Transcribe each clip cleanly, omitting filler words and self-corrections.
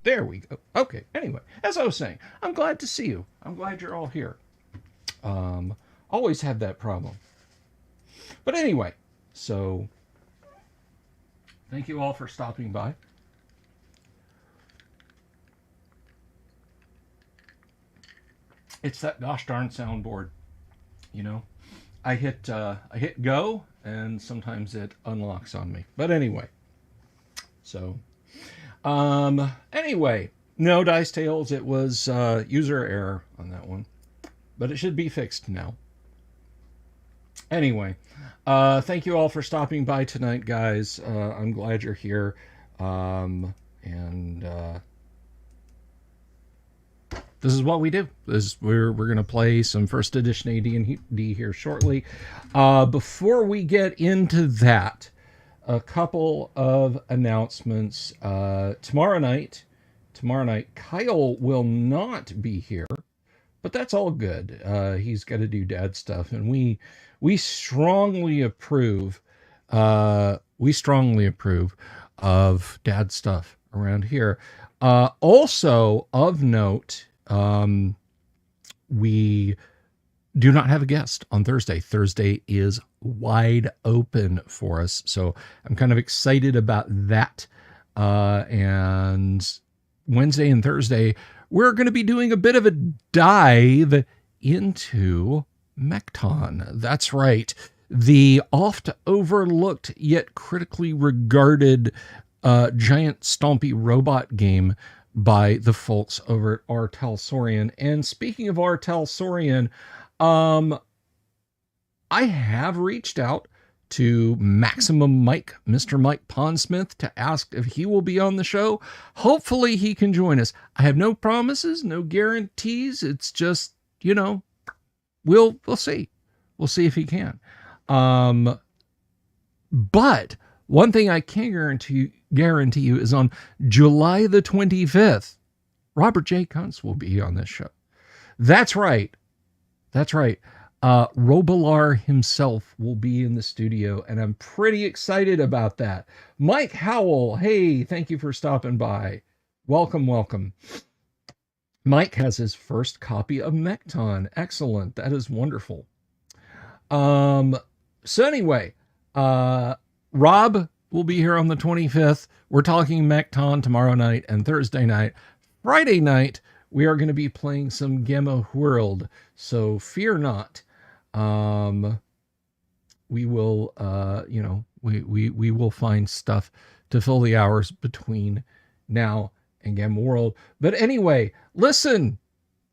There we go. Okay. Anyway, as I was saying, I'm glad to see you. I'm glad you're all here. Always have that problem. But anyway, so thank you all for stopping by. It's that gosh darn soundboard, you know. I hit go, and sometimes it unlocks on me. But anyway, so anyway, no Dice Tales. It was user error on that one, but it should be fixed now. Anyway, thank you all for stopping by tonight, guys. I'm glad you're here, and this is what we do. We're going to play some first edition AD&D here shortly. Before we get into that, a couple of announcements. Tomorrow night, Kyle will not be here, but that's all good. He's got to do dad stuff, and we strongly approve. We strongly approve of dad stuff around here. Also of note, we do not have a guest on Thursday. Thursday is wide open for us, so I'm kind of excited about that. And Wednesday and Thursday, we're going to be doing a bit of a dive into Mekton. That's right. The oft overlooked yet critically regarded giant stompy robot game by the folks over at Artel Saurian. And speaking of Artel Saurian, I have reached out to Maximum Mike, Mr. Mike Pondsmith, to ask if he will be on the show. Hopefully he can join us. I have no promises, no guarantees. It's just, we'll see. We'll see if he can. But one thing I can guarantee you is on July the 25th, Robert J. Kuntz will be on this show. That's right. Robilar himself will be in the studio, and I'm pretty excited about that. Mike Howell, hey, thank you for stopping by. Welcome. Mike has his first copy of Mekton. Excellent. That is wonderful. So anyway, Rob will be here on the 25th. We're talking Mekton tomorrow night and Thursday night. Friday night, we are going to be playing some Gemma World, so fear not. We will, we will find stuff to fill the hours between now and Gemma World. But anyway, listen,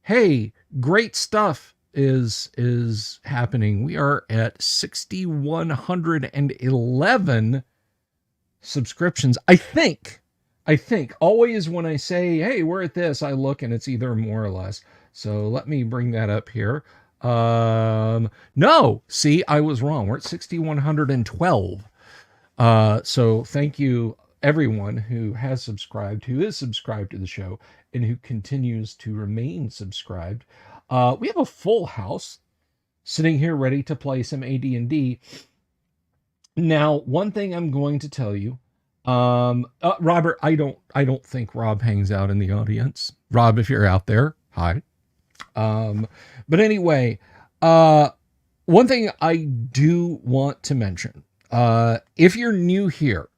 hey, great stuff is happening. We are at 6,111 subscriptions. I think always when I say, hey, we're at this, I look and it's either more or less. So let me bring that up here. No, see, I was wrong. We're at 6,112. So thank you everyone who has subscribed, who is subscribed to the show, and who continues to remain subscribed. We have a full house sitting here ready to play some AD&D. Now, one thing I'm going to tell you, Robert, I don't think Rob hangs out in the audience. Rob, if you're out there, hi. But anyway, one thing I do want to mention, if you're new here,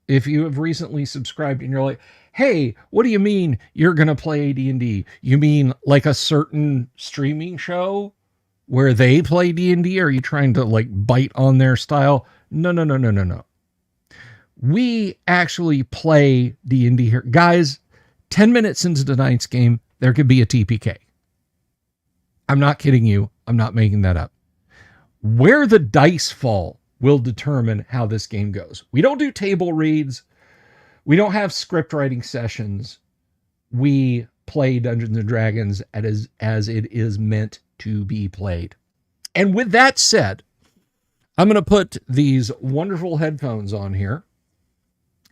if you have recently subscribed and you're like, hey, what do you mean you're going to play AD&D? You mean like a certain streaming show where they play D&D? Are you trying to like bite on their style? No. We actually play D&D here. Guys, 10 minutes into tonight's game, there could be a TPK. I'm not kidding you. I'm not making that up. Where the dice fall will determine how this game goes. We don't do table reads. We don't have script writing sessions. We play Dungeons and Dragons as it is meant to be played. And with that said, I'm going to put these wonderful headphones on here,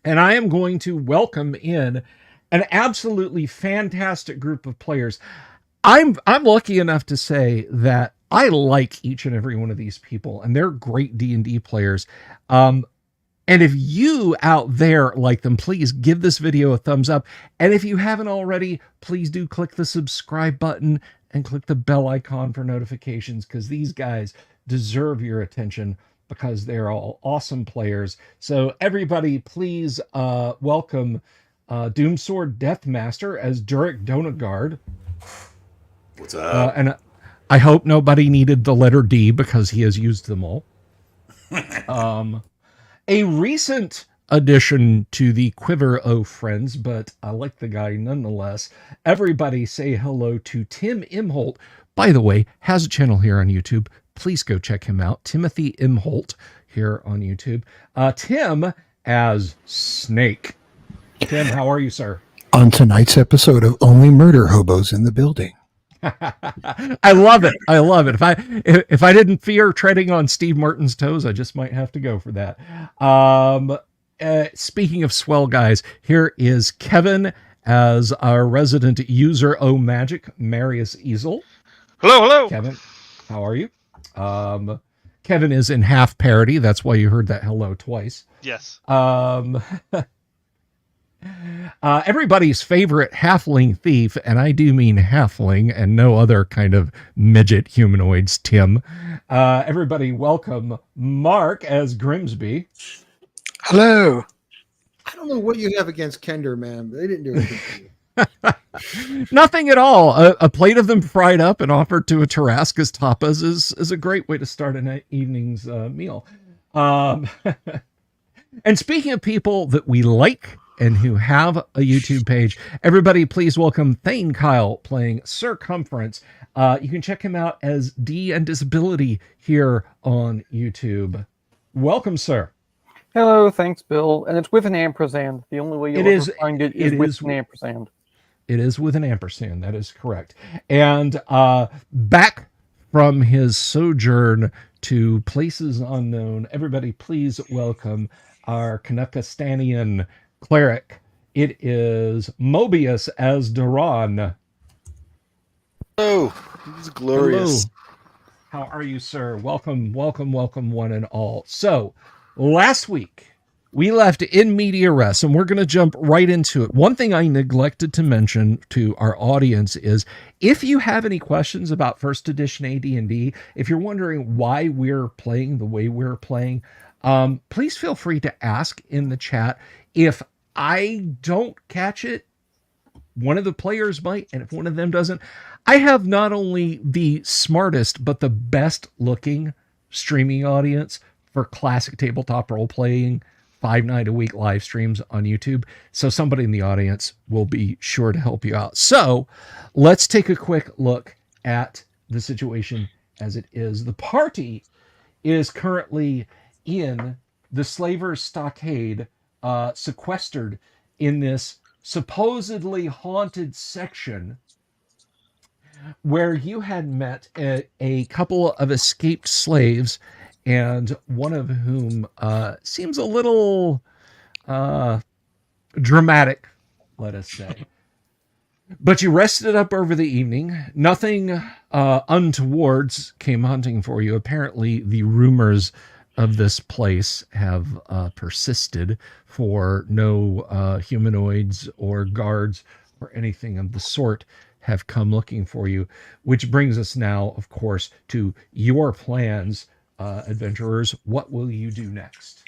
and I am going to welcome in an absolutely fantastic group of players. I'm lucky enough to say that I like each and every one of these people, and they're great D&D players. And if you out there like them, please give this video a thumbs up. And if you haven't already, please do click the subscribe button and click the bell icon for notifications, because these guys deserve your attention because they're all awesome players. So everybody, please welcome Doomsword Deathmaster as Durek Donagard. What's up? And I hope nobody needed the letter D because he has used them all. A recent addition to the quiver of friends, but I like the guy nonetheless. Everybody say hello to Tim Imholt. By the way, has a channel here on YouTube. Please go check him out. Timothy Imholt here on YouTube. Tim as Snake. Tim, how are you, sir? On tonight's episode of Only Murder Hobos in the Building. I love it. I love it. If I didn't fear treading on Steve Martin's toes, I just might have to go for that. Speaking of swell guys, here is Kevin as our resident user O Magic, Marius Easel. Hello. Kevin, how are you? Kevin is in half parody. That's why you heard that hello twice. Yes. Everybody's favorite halfling thief, and I do mean halfling and no other kind of midget humanoids, Tim. Everybody welcome Mark as Grimsby. Hello. I don't know what you have against Kender, man. They didn't do anything for you. Nothing at all. A plate of them fried up and offered to a Tarrasque as tapas is a great way to start an evening's meal. And speaking of people that we like and who have a YouTube page, everybody please welcome Thane Kyle playing Circumference. You can check him out as D and Disability here on YouTube. Welcome, sir. Hello, thanks, Bill. And it's with an ampersand. The only way you'll ever find it is with an ampersand. It is with an ampersand. That is correct. And back from his sojourn to places unknown, everybody please welcome our Kanakastanian cleric. It is Mobius as Duran. Oh, he's glorious. Hello. How are you, sir? Welcome, one and all. So, last week, we left in media res, and we're going to jump right into it. One thing I neglected to mention to our audience is, if you have any questions about first edition AD&D, if you're wondering why we're playing the way we're playing, please feel free to ask in the chat. If I don't catch it, one of the players might, and if one of them doesn't, I have not only the smartest, but the best looking streaming audience for classic tabletop role-playing 5-night-a-week live streams on YouTube. So somebody in the audience will be sure to help you out. So let's take a quick look at the situation as it is. The party is currently in the SLAVER'S stockade, sequestered in this supposedly haunted section where you had met a couple of escaped slaves, and one of whom seems a little dramatic, let us say. But you rested up over the evening. Nothing untowards came hunting for you. Apparently, the rumors of this place have persisted, for no humanoids or guards or anything of the sort have come looking for you, which brings us now, of course, to your plans, adventurers. What will you do next?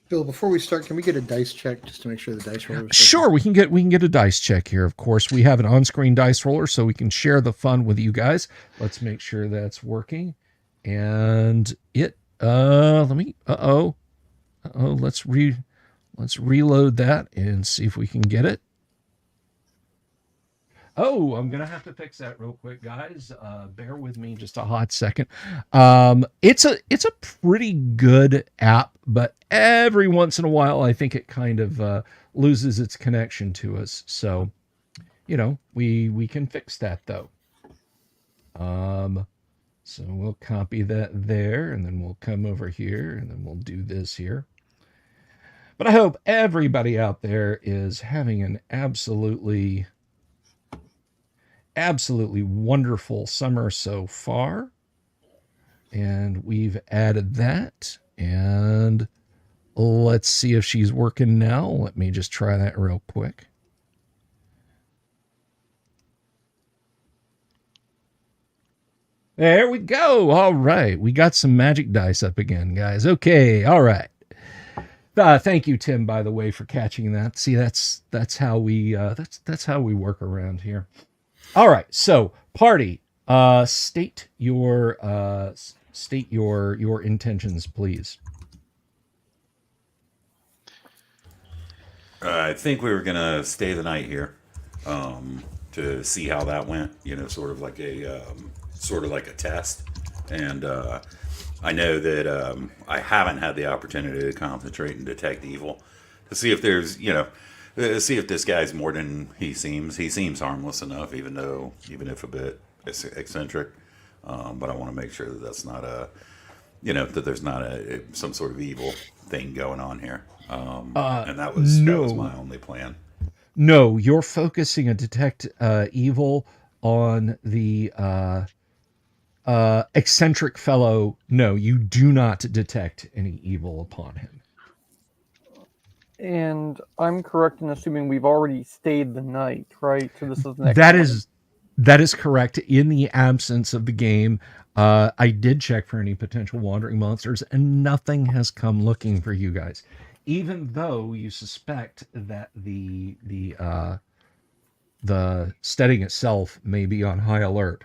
Bill, before we start, can we get a dice check just to make sure the dice roller? Sure, we can get a dice check here. Of course, we have an on-screen dice roller, so we can share the fun with you guys. Let's make sure that's working. And it let's reload that and see if we can get it. Oh, I'm gonna have to fix that real quick, guys. Bear with me just a hot second. It's a pretty good app, but every once in a while, I think it kind of loses its connection to us. So, you know, we can fix that though. So we'll copy that there, and then we'll come over here, and then we'll do this here. But I hope everybody out there is having an absolutely wonderful summer so far. And we've added that, and Let's see if she's working now. Let me just try that real quick. There we go. All right. We got some magic dice up again, guys. Okay. All right. Thank you, Tim, by the way, for catching that. See, that's how we work around here. All right. So, party, state your intentions, please. I think we were gonna stay the night here, to see how that went. You know, sort of like a test. And I know that I haven't had the opportunity to concentrate and detect evil, to see if there's, see if this guy's more than he seems. He seems harmless enough, even if a bit eccentric. But I want to make sure that that's not that there's not some sort of evil thing going on here. And that was my only plan. No, you're focusing a detect evil on the eccentric fellow. No, you do not detect any evil upon him. And I'm correct in assuming we've already stayed the night, right? So this is the next that is correct. In the absence of the game, I did check for any potential wandering monsters, and nothing has come looking for you guys. Even though you suspect that the setting itself may be on high alert.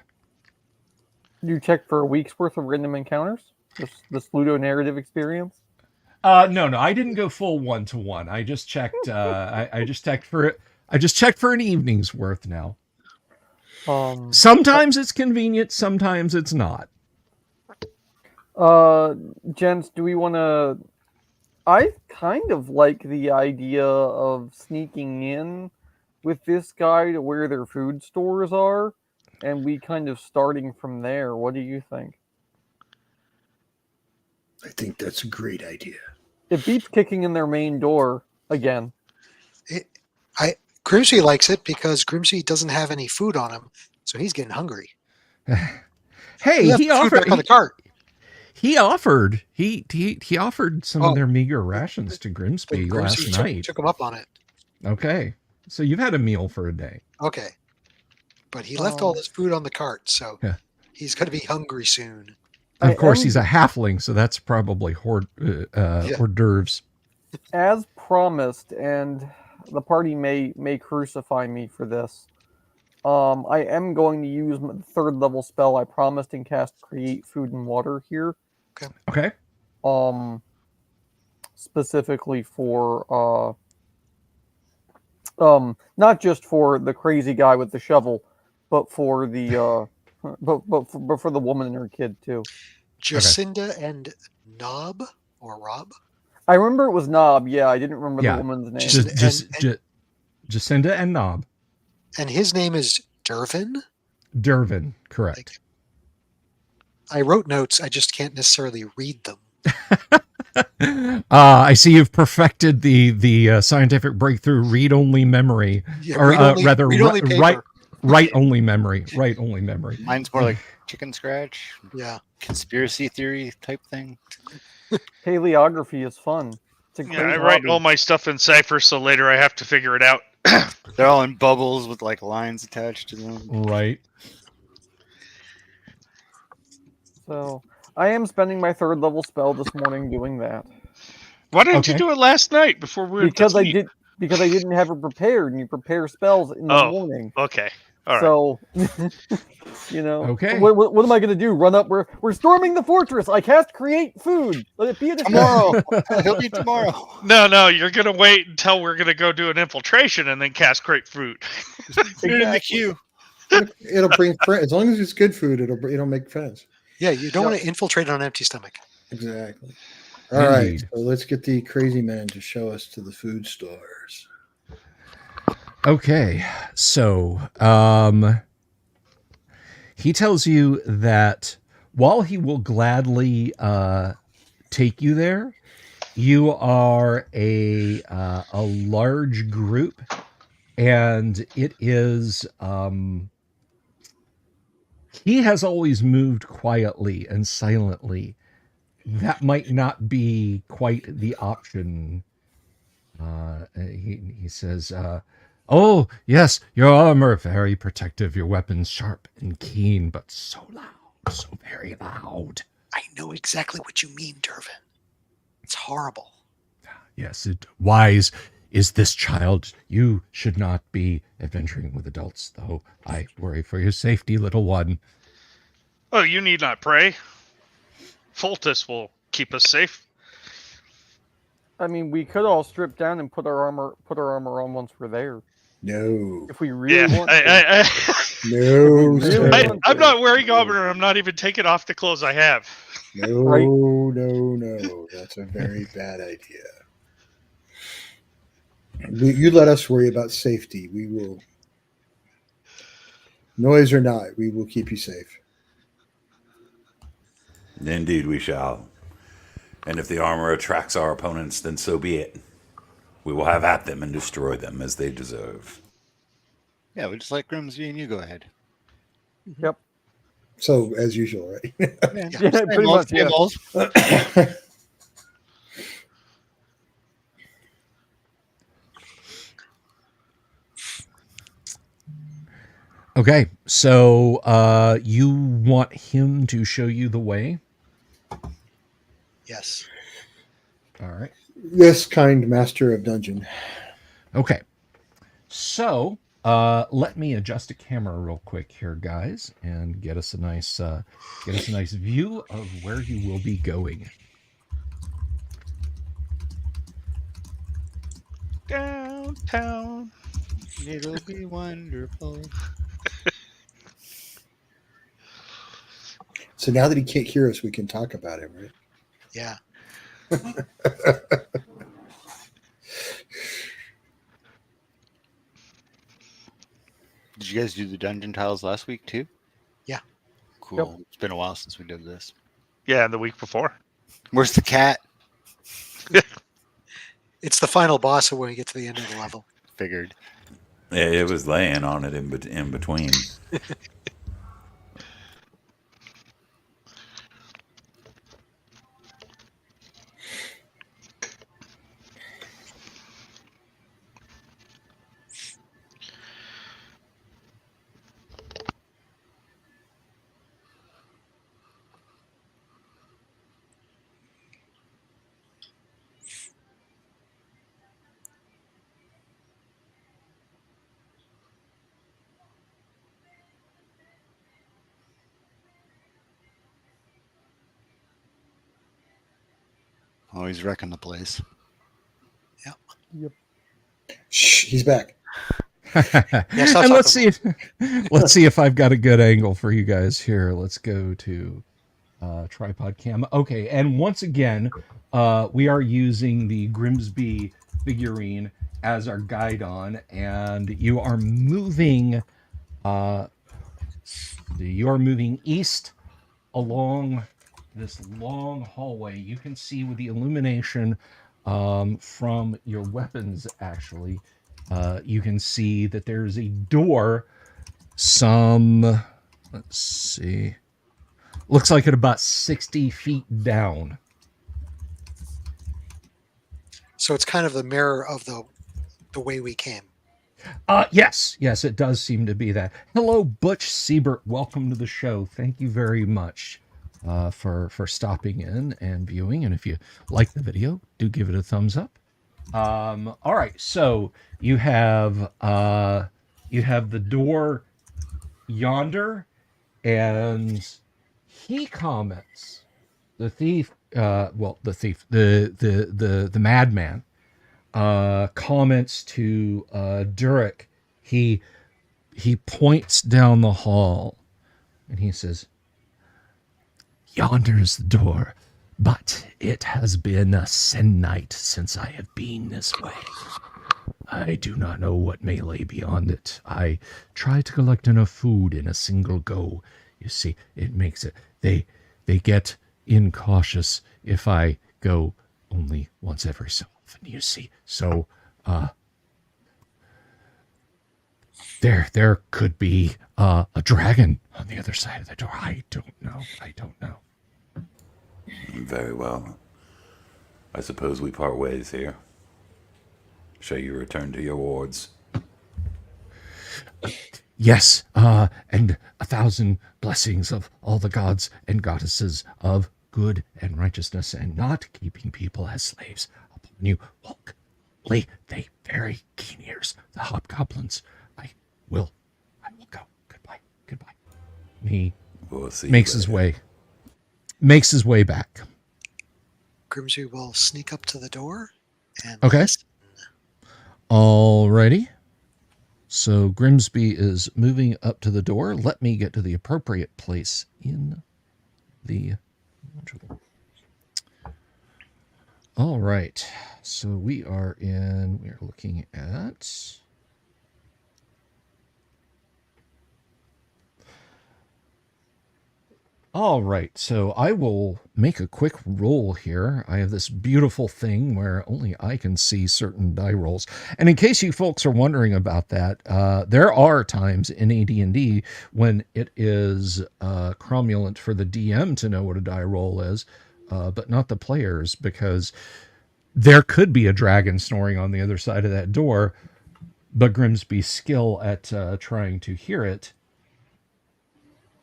You checked for a week's worth of random encounters? This Ludo narrative experience? No, I didn't go full 1-to-1. I just checked. I just checked for an evening's worth now. Sometimes it's convenient, sometimes it's not. Gents, do we want to? I kind of like the idea of sneaking in with this guy to where their food stores are, and we kind of starting from there. What do you think? I think that's a great idea. It beats kicking in their main door again. Grimsby likes it because Grimsby doesn't have any food on him, so he's getting hungry. Hey, he offered back on the cart. He offered some of their meager rations to Grimsby last night. Took him up on it. Okay, so you've had a meal for a day. Okay, but he left all this food on the cart, so he's going to be hungry soon. Of course, he's a halfling, so that's probably hors d'oeuvres. As promised, and the party may crucify me for this. I am going to use my third level spell I promised and cast Create Food and Water here. Okay. Specifically for not just for the crazy guy with the shovel, but for the but for the woman and her kid too. Jacinda and Nob or Rob? I remember it was Nob. Yeah, I didn't remember the woman's name. Jacinda and Nob. And his name is Dervin? Dervin, correct. I wrote notes. I just can't necessarily read them. I see you've perfected the scientific breakthrough read-only memory. Yeah, or write-only memory. paper. Write-only memory. Mine's more like chicken scratch. Yeah. Conspiracy theory type thing. Paleography is fun. I write all my stuff in cipher, so later I have to figure it out. They're all in bubbles with like lines attached to them. Right. So I am spending my third level spell this morning doing that. Why didn't you do it last night before we were because I didn't have it prepared, and you prepare spells in the morning. Okay. All right. So Okay. What am I going to do? Run up? We're storming the fortress. I cast Create Food. Let it be a tomorrow. He'll be tomorrow. No, you're going to wait until we're going to go do an infiltration and then cast Create Food. Put it in the queue. It'll bring friends. As long as it's good food, it'll make friends. Yeah, you don't want to infiltrate on an empty stomach. Exactly. All right, so let's get the crazy man to show us to the food stores. Okay, so he tells you that while he will gladly take you there, you are a large group, and it is he has always moved quietly and silently, that might not be quite the option. He says, "Oh yes, your armor very protective, your weapons sharp and keen, but so loud, so very loud." I know exactly what you mean, Dervin. It's horrible. Yes, wise is this child. You should not be adventuring with adults, though. I worry for your safety, little one. Oh, you need not pray. Fultus will keep us safe. I mean, we could all strip down and put our armor on once we're there. No. If we really want to. No, Really sir. I'm not wearing armor. I'm not even taking off the clothes I have. No, Right. no. That's a very bad idea. You let us worry about safety. We will, noise or not, we will keep you safe. Indeed, we shall. And if the armor attracts our opponents, then so be it. We will have at them and destroy them as they deserve. Yeah, we just let Grimsby and you go ahead. Yep. So, as usual, right? Yeah, pretty much. Yeah. Okay, so you want him to show you the way? Yes. All right. Yes, kind master of dungeon. Okay. So let me adjust a camera real quick here, guys, and get us a nice view of where you will be going. Downtown. It'll be wonderful. So now that he can't hear us, we can talk about him, right? Yeah. Did you guys do the dungeon tiles last week too? Yeah. Cool. It's been a while since we did this. Yeah, the week before. Where's the cat? It's the final boss when we get to the end of the level. Figured. It was laying on it in between. Oh, he's wrecking the place. Shh, he's back. Yes, And let's see if I've got a good angle for you guys here. Let's go to tripod cam. Okay, and once again, we are using the Grimsby figurine as our guide on, and you are moving east along this long hallway. You can see with the illumination from your weapons, actually, you can see that there's a door let's see, looks like at about 60 feet down. So it's kind of the mirror of the way we came. Yes, it does seem to be that. Hello, Butch Siebert. Welcome to the show. Thank you very much for stopping in and viewing. And if you like the video, do give it a thumbs up. All right, so you have the door yonder, and he comments, the madman comments to Durek. He points down the hall and he says, "Yonder's the door, but it has been a se'nnight since I have been this way. I do not know what may lay beyond it. I try to collect enough food in a single go. You see, it makes it, they get incautious if I go only once every so often, you see. So, there could be a dragon on the other side of the door. I don't know. Very well. I suppose we part ways here. Shall you return to your wards? Yes, and 1,000 blessings of all the gods and goddesses of good and righteousness, and not keeping people as slaves upon you. Walk, lay they very keen ears, the hobgoblins. I will go. Goodbye. He We'll see. makes his way back. Grimsby will sneak up to the door and Okay. listen. Alrighty. So Grimsby is moving up to the door. Let me get to the appropriate place in the module. All right. So we are looking at all right, so I will make a quick roll here. I have this beautiful thing where only I can see certain die rolls. And in case you folks are wondering about that, there are times in AD&D when it is cromulent for the DM to know what a die roll is, but not the players, because there could be a dragon snoring on the other side of that door, but Grimsby's skill at trying to hear it.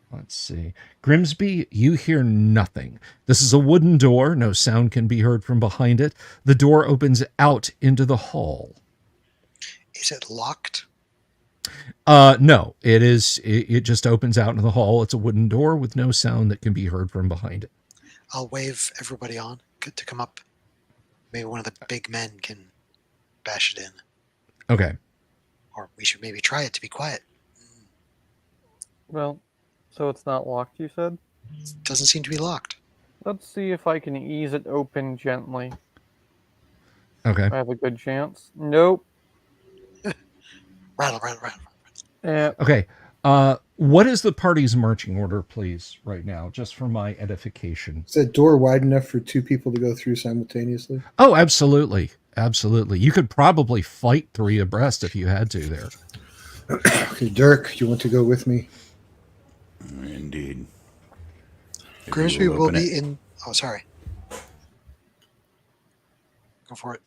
Let's see. Grimsby, you hear nothing. This is a wooden door. No sound can be heard from behind it. The door opens out into the hall. Is it locked? No, it is. It just opens out into the hall. It's a wooden door with no sound that can be heard from behind it. I'll wave everybody on to come up. Maybe one of the big men can bash it in. Okay. Or we should maybe try it to be quiet. Well, so it's not locked, you said? Doesn't seem to be locked. Let's see if I can ease it open gently. Okay. I have a good chance. Nope. Rattle. Okay. What is the party's marching order, please, right now, just for my edification? Is that door wide enough for two people to go through simultaneously? Oh, absolutely. Absolutely. You could probably fight 3 abreast if you had to there. Okay, Dirk, you want to go with me? Indeed. If you Grimsby will open be it. in. Oh, sorry. Go for it.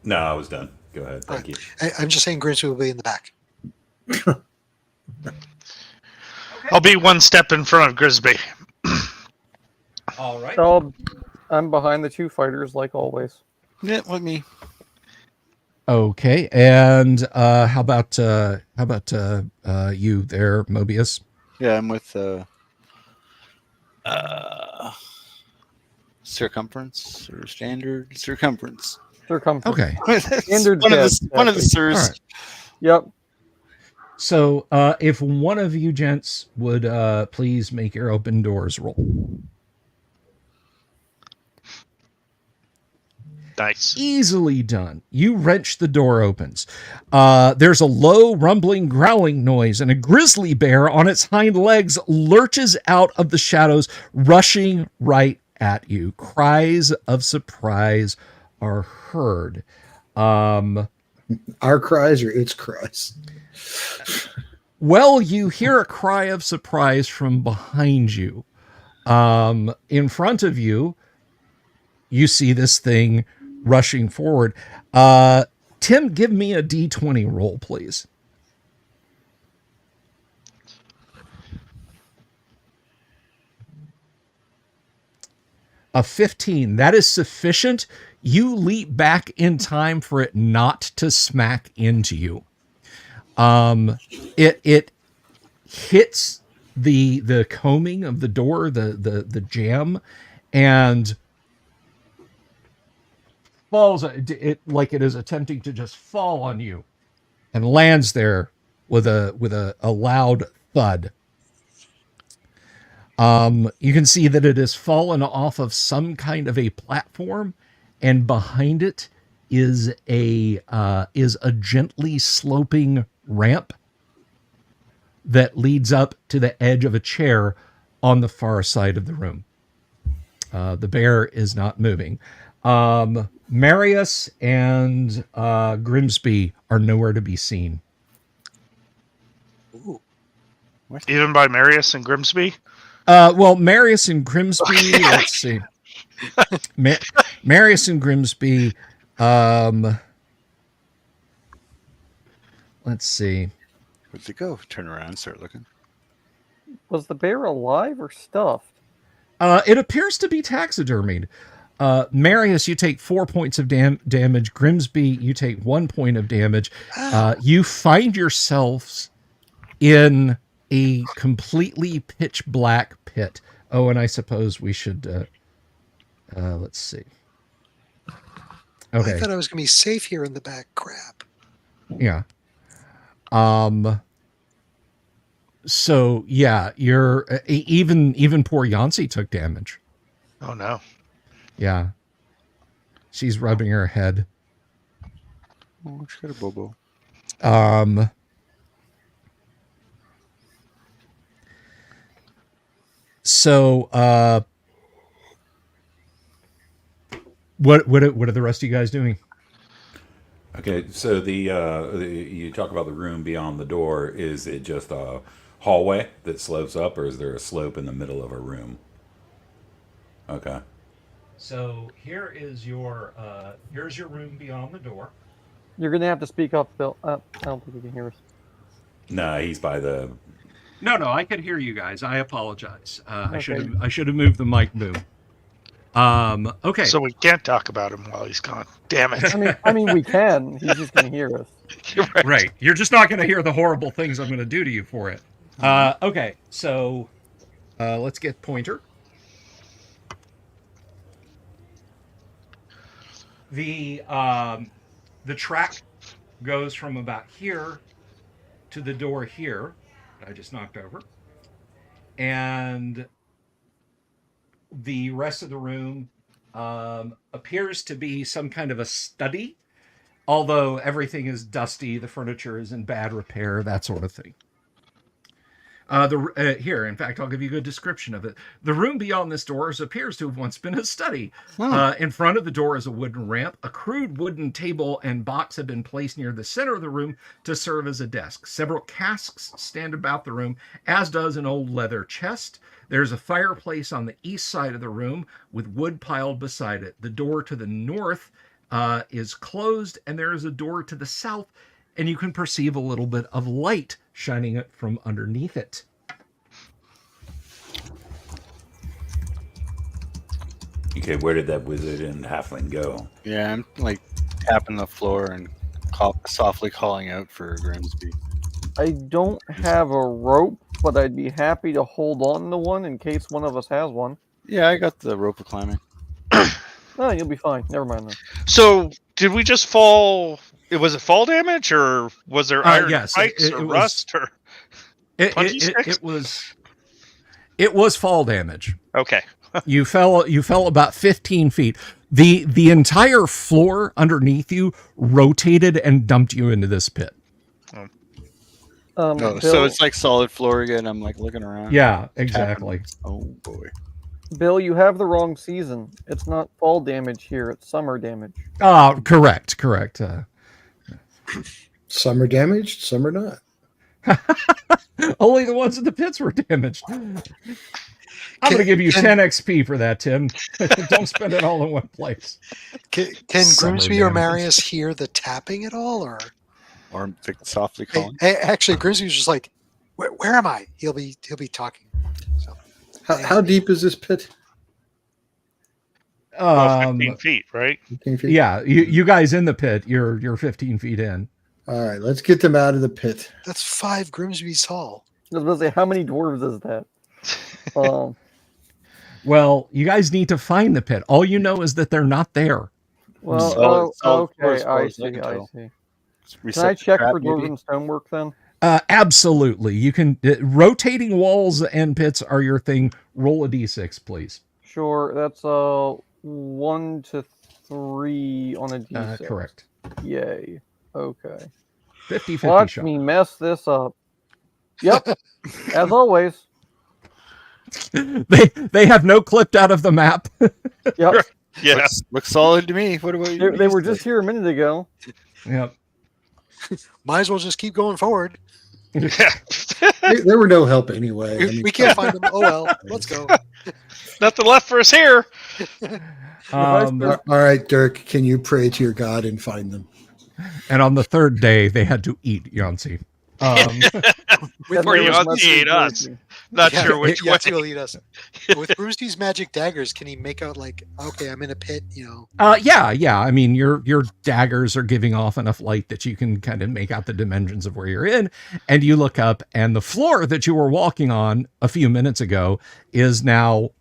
No, I was done. Go ahead. Thank you. I'm just saying Grimsby will be in the back. I'll be one step in front of Grisby. All right. I'm behind the 2 fighters like always. Yeah, with me. Okay, and how about you there, Mobius? Yeah, I'm with circumference or standard circumference. Circumference. Okay. Standard one of dead, the sirs. All right. Yep. So if one of you gents would please make your open doors roll. Nice. Easily done. You wrench the door opens. There's a low, rumbling, growling noise, and a grizzly bear on its hind legs lurches out of the shadows, rushing right at you. Cries of surprise are heard. Our cries or its cries? Well, you hear a cry of surprise from behind you. In front of you, you see this thing rushing forward. Tim, give me a D20 roll, please. A 15. That is sufficient. You leap back in time for it not to smack into you. It hits the combing of the door, the jamb, and falls it like it is attempting to just fall on you, and lands there with a loud thud. You can see that it has fallen off of some kind of a platform, and behind it is a gently sloping ramp that leads up to the edge of a chair on the far side of the room. The bear is not moving. Marius and Grimsby are nowhere to be seen. Ooh. Even by Marius and Grimsby? Well, Marius and Grimsby. Let's see. Marius and Grimsby. Let's see. Where'd it go? Turn around and start looking. Was the bear alive or stuffed? It appears to be taxidermied. Marius, you take 4 points of damage. Grimsby, you take 1 point of damage. You find yourselves in a completely pitch black pit. Oh, and I suppose we should. Let's see. Okay. I thought I was going to be safe here in the back. Crap. Yeah. So yeah, you're even poor Yancy took damage. Oh no. Yeah. She's rubbing her head. Oh, she got a bobo. So what are the rest of you guys doing? Okay, so the you talk about the room beyond the door. Is it just a hallway that slopes up, or is there a slope in the middle of a room? Okay. So here's your room beyond the door. You're gonna have to speak up, Bill. I don't think you can hear us. Nah, he's by the. No, I could hear you guys. I apologize. Okay. I should have moved the mic boom. Okay. So we can't talk about him while he's gone. Damn it. I mean, we can. He's just gonna hear us. You're right. Right. You're just not going to hear the horrible things I'm going to do to you for it. Okay. So let's get Pointer. The track goes from about here to the door here that I just knocked over. And the rest of the room appears to be some kind of a study, although everything is dusty, the furniture is in bad repair, that sort of thing. Here, in fact, I'll give you a good description of it. The room beyond this door appears to have once been a study. In front of the door is a wooden ramp. A crude wooden table and box have been placed near the center of the room to serve as a desk. Several casks stand about the room, as does an old leather chest. There's a fireplace on the east side of the room with wood piled beside it. The door to the north is closed, and there is a door to the south, and you can perceive a little bit of light shining it from underneath it. Okay, where did that wizard and halfling go? Yeah, I'm like tapping the floor and softly calling out for Grimsby. I don't have a rope, but I'd be happy to hold on to one in case one of us has one. Yeah, I got the rope of climbing. No, you'll be fine. Never mind then. So did we just fall? Was it fall damage, or was there iron spikes or rust, or punchy sticks? It was fall damage. Okay. You fell about 15 feet. The entire floor underneath you rotated and dumped you into this pit. Bill, So it's like solid floor again. I'm like looking around. Yeah, exactly. Oh boy. Bill, you have the wrong season. It's not fall damage here. It's summer damage. Correct. Some are damaged, some are not. Only the ones in the pits were damaged. I'm going to give you 10 XP for that, Tim. Don't spend it all in one place. Can Summer Grimsby or damage. Marius hear the tapping at all, or Softly calling. hey, actually, Grimsby's just like, where am I? He'll be talking. So, How deep is this pit? 15 feet, right? 15 feet? Yeah, you guys in the pit, you're 15 feet in. All right, let's get them out of the pit. that's 5 Grimsby's tall. I was about to say, how many dwarves is that? Well, you guys need to find the pit. All you know is that they're not there. Well, Solid okay, floor, I as far as see. I I can see. Reset Can I the check trap, for maybe? dwarven stonework then? Absolutely. You can rotating walls and pits are your thing. Roll a d6, please. Sure. That's 1 to 3 on a d6. Correct. Yay. Okay. 50-50 Watch shot. me mess this up. Yep. As always. They have no clipped out of the map. Yep. Yeah. Looks solid to me. What about you? They were just here a minute ago. Yep. Might as well just keep going forward. There were no help anyway. I mean, we can't find them. Oh well, let's go. Nothing left for us here. all right, Dirk, can you pray to your God and find them? And on the third day, they had to eat Yancey. Before Yancey ate us. Not sure which way. Yancey will eat us. With Brewsty's magic daggers, can he make out like, okay, I'm in a pit, you know? Yeah. I mean, your daggers are giving off enough light that you can kind of make out the dimensions of where you're in. And you look up, and the floor that you were walking on a few minutes ago is now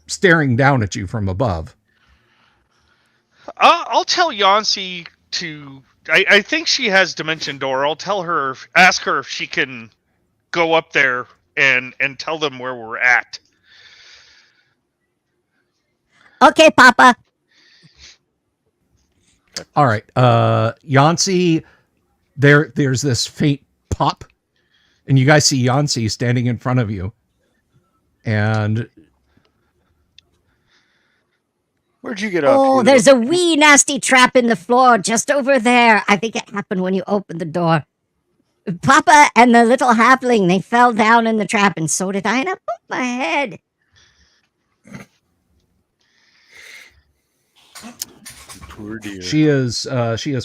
staring down at you from above. I'll tell Yancey to. I think she has Dimension Door. I'll ask her if she can go up there and tell them where we're at. Okay, Papa. All right, Yancey, there's this faint pop, and you guys see Yancey standing in front of you. And where'd you get up? Oh, there's a wee nasty trap in the floor just over there. I think it happened when you opened the door. Papa and the little halfling, they fell down in the trap, and so did I, and I bumped my head. Poor dear. she is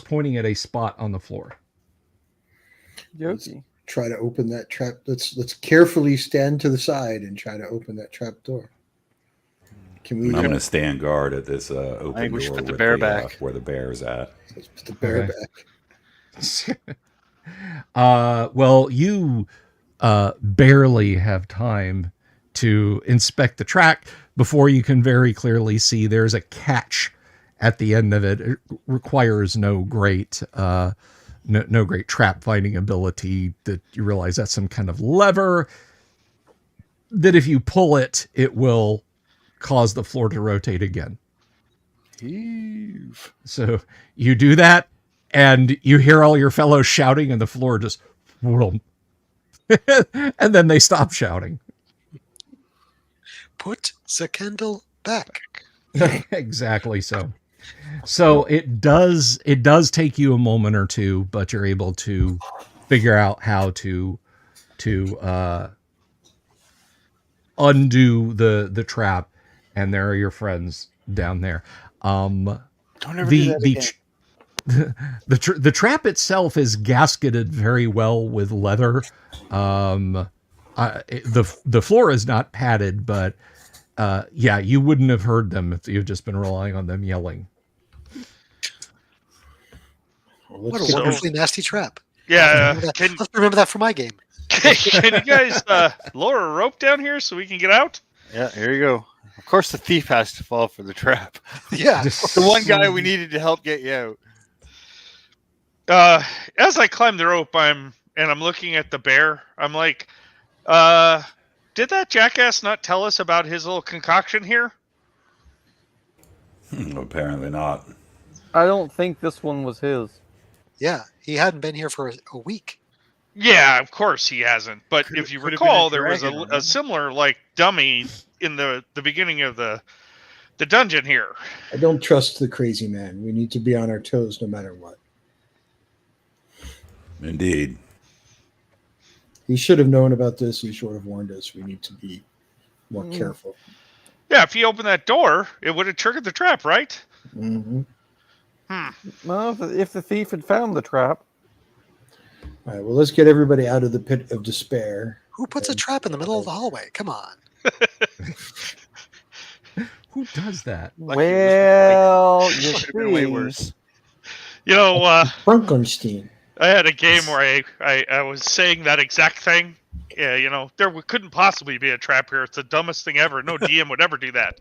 pointing at a spot on the floor. Yogi. Try to open that trap. Let's carefully stand to the side and try to open that trap door. Can we? I'm going to stand guard at this open I think we should door put the with bear back. where the bear's at. Let's put the bear Okay. back. Well, you barely have time to inspect the track before you can very clearly see there's a catch at the end of it. It requires no great trap finding ability. That you realize that's some kind of lever that if you pull it, it will cause the floor to rotate again. Heave. So you do that, and you hear all your fellows shouting, and the floor just and then they stop shouting. Put the candle back. Exactly so. So it does take you a moment or two, but you're able to figure out how to undo the trap, and there are your friends down there. Don't ever do that again. The trap itself is gasketed very well with leather. The floor is not padded, but you wouldn't have heard them if you've just been relying on them yelling. What a wonderfully nasty trap. Yeah. Let's remember that for my game. Can you guys lower a rope down here so we can get out? Yeah, here you go. Of course, the thief has to fall for the trap. Yeah. The one guy we needed to help get you out. As I climb the rope, I'm looking at the bear. I'm like, did that jackass not tell us about his little concoction here? Apparently not. I don't think this one was his. Yeah, he hadn't been here for a week. Yeah, of course he hasn't. But if you recall, there was dragon a similar like dummy in the beginning of the dungeon here. I don't trust the crazy man. We need to be on our toes no matter what. Indeed. He should have known about this. He should have warned us. We need to be more careful. Yeah, if he opened that door, it would have triggered the trap, right? Mm-hmm. Well, if the thief had found the trap. All right, well, let's get everybody out of the pit of despair. Who puts a trap in the middle of the hallway? Come on. Who does that? Well, you Could have been way see. worse. You know, Frankenstein. I had a game where I was saying that exact thing. Yeah, you know, there couldn't possibly be a trap here. It's the dumbest thing ever. No DM would ever do that.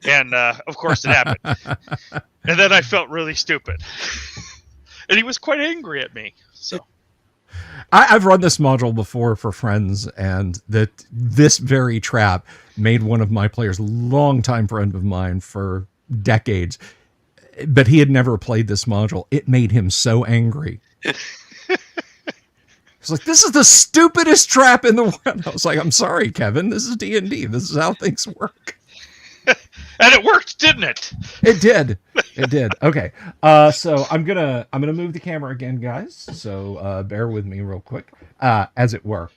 And, of course, it happened. And then I felt really stupid. And he was quite angry at me. So I've run this module before for friends, and this very trap made one of my players, a longtime friend of mine for decades, but he had never played this module. It made him so angry. He's like, this is the stupidest trap in the world. I was like, I'm sorry, Kevin. This is D&D. This is how things work. And it worked, didn't it? It did. It did. Okay. So I'm gonna move the camera again, guys. So bear with me real quick. As it were.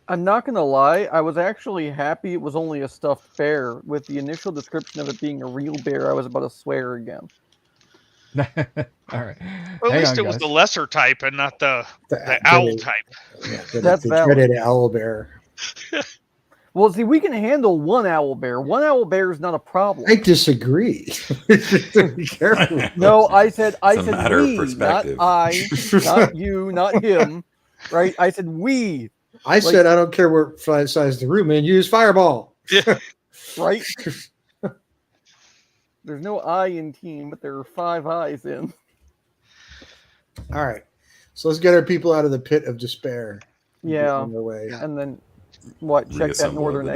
I'm not gonna lie, I was actually happy it was only a stuffed bear. With the initial description of it being a real bear, I was about to swear again. All right. Well, at Hang least on, it was guys. the lesser type and not the The owl type. Yeah, That's the valid. dreaded owl bear. Well, see, we can handle one owl bear. One owl bear is not a problem. I disagree. Be careful. No, I said It's a we, matter of not perspective. I, not you, not him. Right? I said we. I said I don't care what size the room in. Use fireball. Right? There's no I in team, but there are 5 I's in. All right. So let's get our people out of the pit of despair. Yeah. On their way. And then what? Check that Reassemble northern the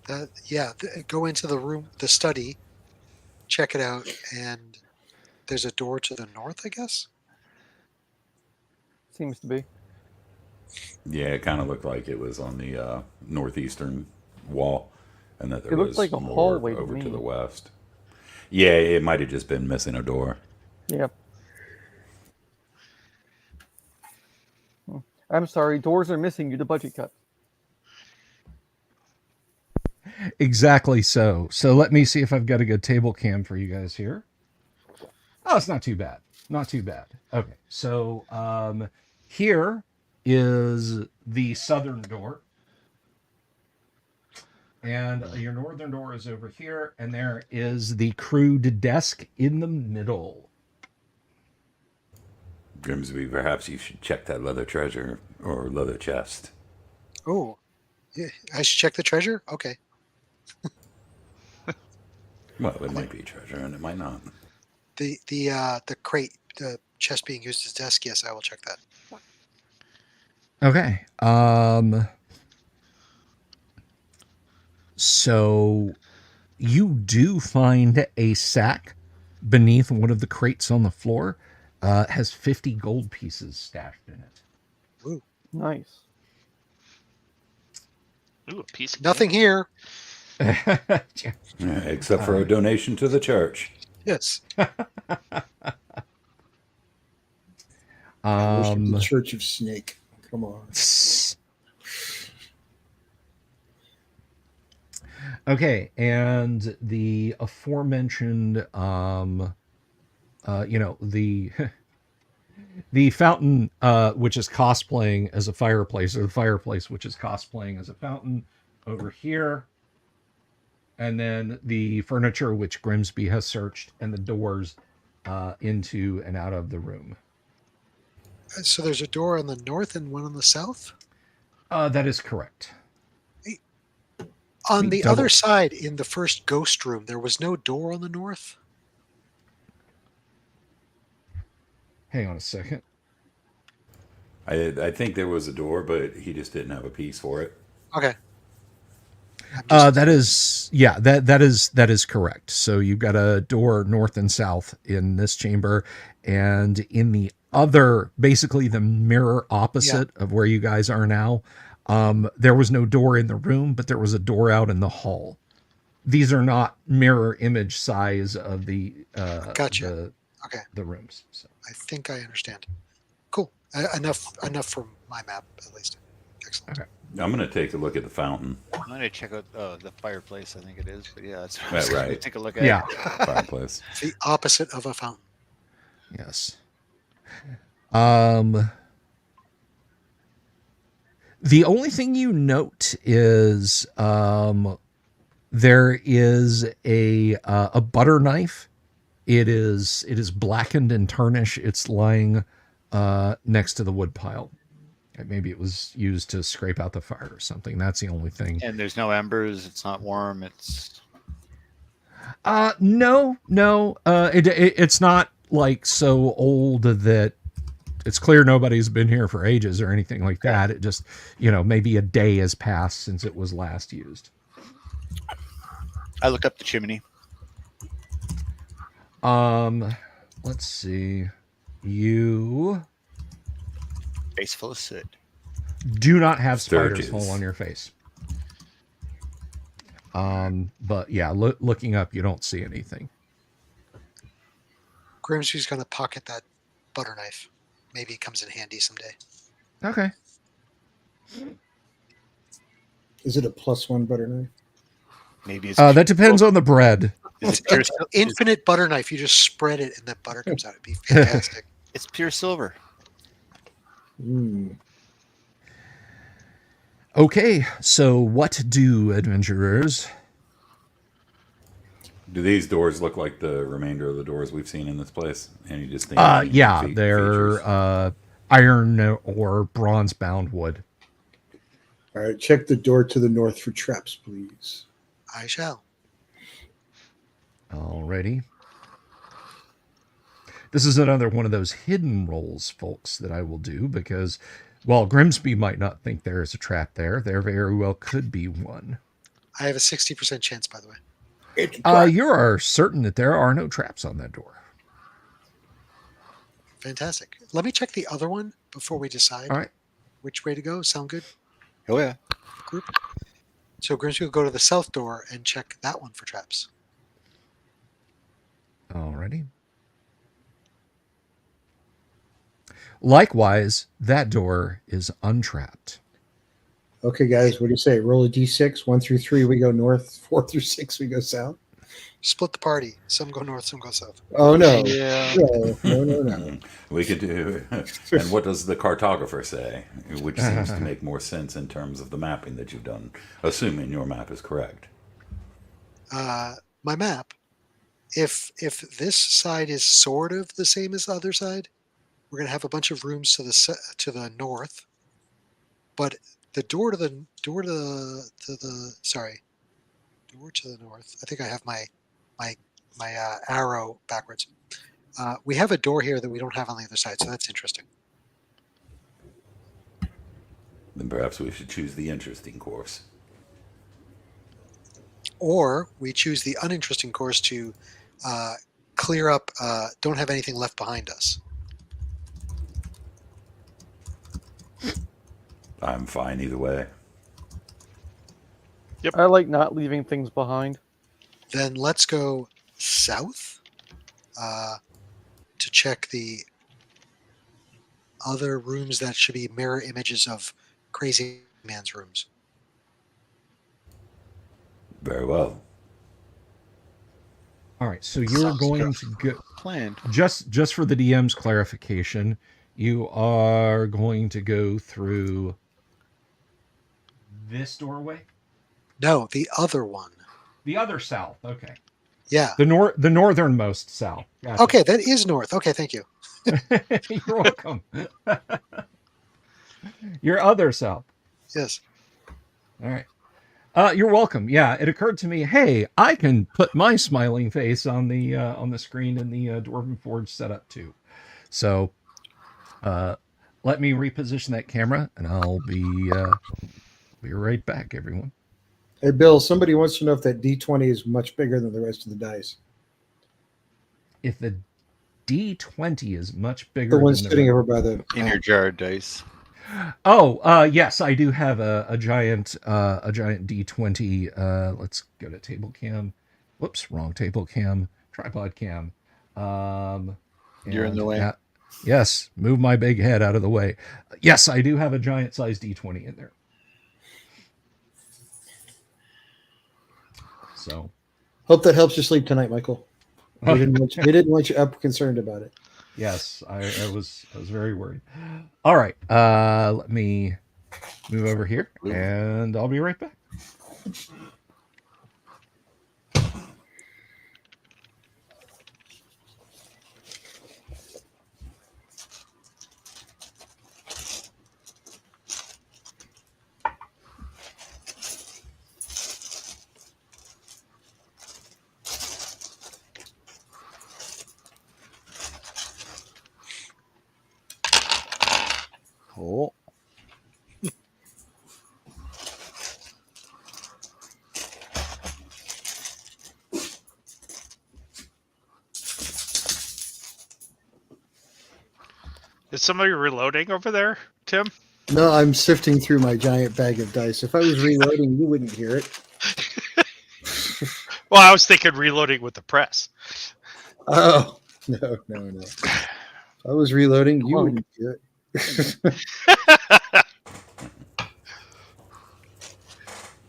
exit. door. Go into the room, the study, check it out, and there's a door to the north, I guess. Seems to be. Yeah, it kind of looked like it was on the northeastern wall, and that there It looked was like a more hallway to over to me. the west. Yeah, it might have just been missing a door. Yep. I'm sorry, doors are missing due to budget cut. Exactly so. So let me see if I've got a good table cam for you guys here. Oh, it's not too bad. Not too bad. Okay. So here is the southern door. And your northern door is over here. And there is the crude desk in the middle. Grimsby, perhaps you should check that leather treasure or leather chest. Oh, yeah, I should check the treasure. Okay. Well, it might be treasure and it might not. The crate, the chest being used as desk. Yes, I will check that. Okay. So you do find a sack beneath one of the crates on the floor. Has 50 gold pieces stashed in it. Ooh, Nice. Ooh, a piece of nothing here. Yeah, except for a donation to the church. Yes. I worship the Church of Snake. Come on. Okay, and the aforementioned, the fountain, which is cosplaying as a fireplace, or the fireplace, which is cosplaying as a fountain, over here, and then the furniture, which Grimsby has searched, and the doors into and out of the room. So there's a door on the north and one on the south. That is correct. On the other side, in the first ghost room, there was no door on the north. Hang on a second. I think there was a door, but he just didn't have a piece for it. Okay. That is correct. So you've got a door north and south in this chamber, and in the other, basically the mirror opposite of where you guys are now, there was no door in the room, but there was a door out in the hall. These are not mirror image size of the Gotcha. the rooms. So. I think I understand. Cool. Enough for my map, at least. Excellent. Okay. I'm going to take a look at the fountain. I'm going to check out the fireplace, I think it is. But yeah, that's what I Right, was gonna right. take a look at. Yeah. Fireplace. The opposite of a fountain. Yes. The only thing you note is there is a butter knife. It is blackened and tarnished. It's lying next to the wood pile. Maybe it was used to scrape out the fire or something. That's the only thing. And there's no embers. It's not warm. It's No. It's not like so old that it's clear nobody's been here for ages or anything like that. It just, maybe a day has passed since it was last used. I look up the chimney. Let's see. You Face full of soot. do not have spider's Sturges. hole on your face. But yeah, looking up, you don't see anything. Grimsby's going to pocket that butter knife. Maybe it comes in handy someday. Okay. Is it a +1 butter knife? Maybe it's That depends on the bread. It's pure. It's an infinite butter knife. You just spread it and that butter comes out. It'd be fantastic. It's pure silver. Mm. Okay, so what do adventurers? Do these doors look like the remainder of the doors we've seen in this place? Any distinct? Yeah, features? they're iron or bronze bound wood. All right, check the door to the north for traps, please. I shall. Alrighty. This is another one of those hidden rolls, folks, that I will do because, while Grimsby might not think there is a trap there, there very well could be one. I have a 60% chance, by the way. You are certain that there are no traps on that door. Fantastic. Let me check the other one before we decide All right. which way to go. Sound good, Oh yeah. group? So Grimsby will go to the south door and check that one for traps. Alrighty. Likewise, that door is untrapped. Okay, guys, what do you say? Roll a d6. 1 through 3, we go north. 4 through 6, we go south. Split the party. Some go north, some go south. Oh, no. Yeah. No. We could do. And what does the cartographer say? Which seems to make more sense in terms of the mapping that you've done, assuming your map is correct. My map. If this side is sort of the same as the other side, we're going to have a bunch of rooms to the north, but the door to the north. I think I have my arrow backwards. We have a door here that we don't have on the other side, so that's interesting. Then perhaps we should choose the interesting course. Or we choose the uninteresting course to clear up, don't have anything left behind us. I'm fine either way. I like not leaving things behind. Then let's go south to check the other rooms that should be mirror images of Crazy Man's rooms. Very well. All right, so you're going to go Planned. just for the DM's clarification, you are going to go through this doorway? No, the other one. The other south. Okay. Yeah. The northernmost south. Gotcha. Okay, that is north. Okay, thank you. You're welcome. Your other south. Yes. All right. You're welcome. Yeah, it occurred to me, hey, I can put my smiling face on the screen in the Dwarven Forge setup too. So let me reposition that camera, and I'll be right back, everyone. Hey, Bill, somebody wants to know if that D20 is much bigger than the rest of the dice. If the D20 is much bigger The one than sitting over by the... In your jar of dice. Oh, yes, I do have a giant D20. Let's go to table cam. Whoops, wrong table cam. Tripod cam. You're in the way. Yes, move my big head out of the way. Yes, I do have a giant size D20 in there. So, Hope that helps you sleep tonight, Michael. We didn't want you up concerned about it. yes, I was very worried. All right, let me move over here, and I'll be right back. Oh. Is somebody reloading over there, Tim? No, I'm sifting through my giant bag of dice. If I was reloading, you wouldn't hear it. Well, I was thinking reloading with the press. Oh, no. If I was reloading, you Clunk. wouldn't do it.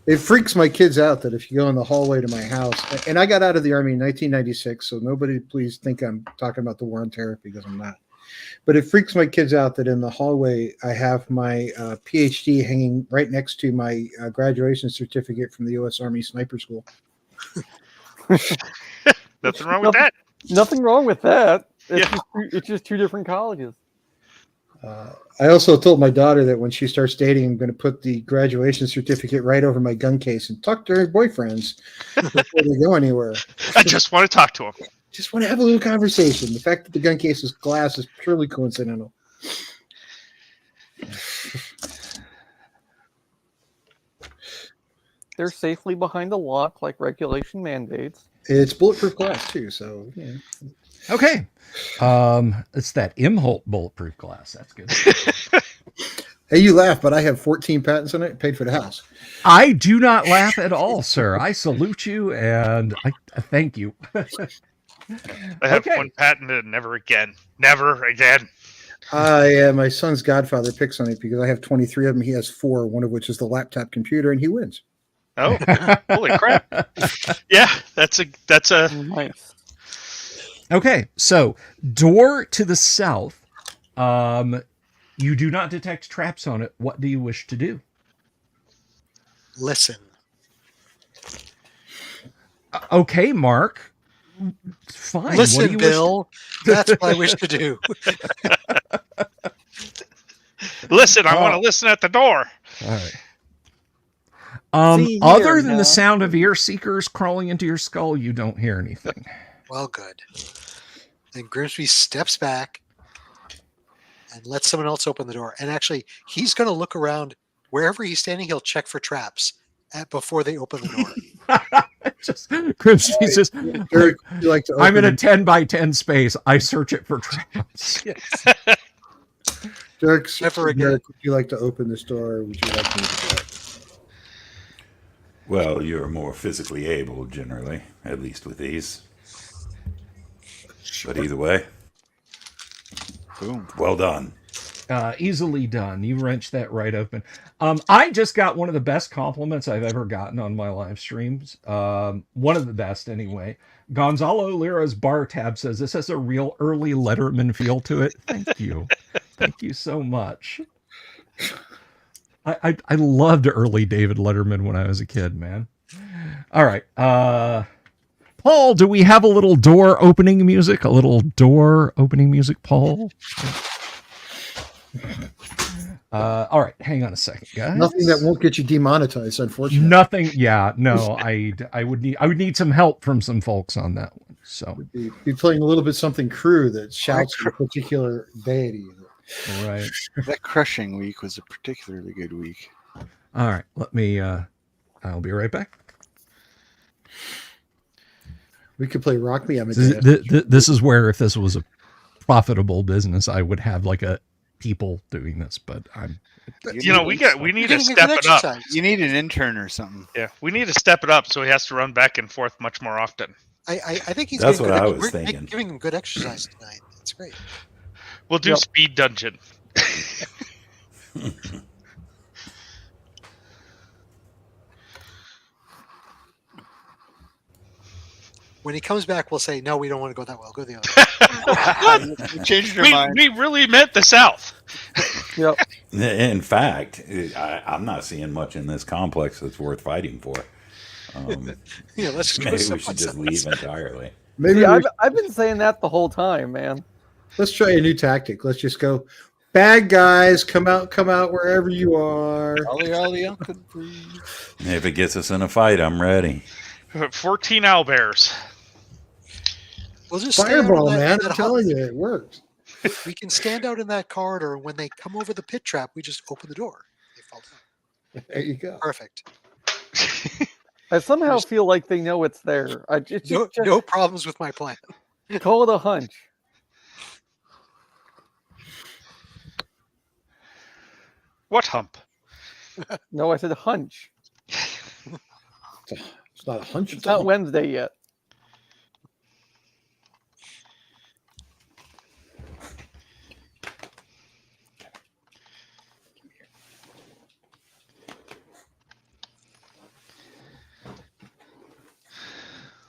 It freaks my kids out that if you go in the hallway to my house, and I got out of the Army in 1996, so nobody please think I'm talking about the war on terror, because I'm not. But it freaks my kids out that in the hallway I have my PhD hanging right next to my graduation certificate from the U.S. Army Sniper School. Nothing wrong with that. Nothing wrong with that. It's, Yeah. it's just two different colleges. I also told my daughter that when she starts dating, I'm going to put the graduation certificate right over my gun case and talk to her boyfriends before they go anywhere. I just want to talk to him. Just want to have a little conversation. The fact that the gun case is glass is purely coincidental. They're safely behind a lock like regulation mandates. It's bulletproof glass too, so yeah. Okay. It's that Imholt bulletproof glass. That's good. Hey, you laugh, but I have 14 patents on it. Paid for the house. I do not laugh at all, sir. I salute you and I thank you. I have Okay. one patent and never again. Never again. My son's godfather picks on it because I have 23 of them. He has 4, one of which is the laptop computer, and he wins. Oh, holy crap. Yeah, that's a Nice. Okay, so door to the south. You do not detect traps on it. What do you wish to do? Listen. Okay, Mark. Fine. What do Listen, you Bill. That's what I wish to do. listen. I want to listen at the door. All right. See Other here, than now. the sound of ear seekers crawling into your skull, you don't hear anything. Well, good. Then Grimsby steps back and lets someone else open the door. And actually, he's going to look around wherever he's standing. He'll check for traps before they open the door. Just Grimsby's just. Derek, would you like to I'm in a open- 10 by 10 space. I search it for traps. Derek, Never again. Derek, would you like to open this door, or would you like me to do it? Well, you're more physically able generally, at least with these. But either way, Boom. well done. Easily done. You wrenched that right open. I just got one of the best compliments I've ever gotten on my live streams. One of the best, anyway. Gonzalo Lira's bar tab says this has a real early Letterman feel to it. Thank you. Thank you so much. I loved early David Letterman when I was a kid, man. All right. Paul, do we have a little door opening music? A little door opening music, Paul? All right, hang on a second, guys. Nothing that won't get you demonetized, unfortunately. Nothing. Yeah, no. I would need some help from some folks on that one. So Be playing a little bit something crew that shouts at a particular deity. right. That crushing week was a particularly good week. All right. Let me. I'll be right back. We could play Rock Me This is where if this was a profitable business, I would have like a people doing this, but I'm. You know, we need to Getting a step good it up. exercise. You need an intern or something. Yeah, we need to step it up so he has to run back and forth much more often. I think he's That's getting what good. I was We're thinking. giving him good exercise tonight. That's great. We'll do Yep. speed dungeon. When he comes back, we'll say, no, we don't want to go that way. Go the other way. You changed your mind. We really meant the South. Yep. In fact, I'm not seeing much in this complex that's worth fighting for. Yeah, let's just go Maybe we someplace should just else. leave entirely. Maybe See, we- I've been saying that the whole time, man. let's try a new tactic. Let's just go, bad guys, come out wherever you are. Ollie, Ollie, Uncle Bree. If it gets us in a fight, I'm ready. 14 owlbears. We'll just stand out Fireball, in man! that I'm telling you, it works. We can stand out in that corridor, and when they come over the pit trap, we just open the door. They fall down. There you go. Perfect. I somehow feel like they know it's there. No problems with my plan. Call it a hunch. What hump? No, I said hunch. It's It's not a hunch. It's not Wednesday yet.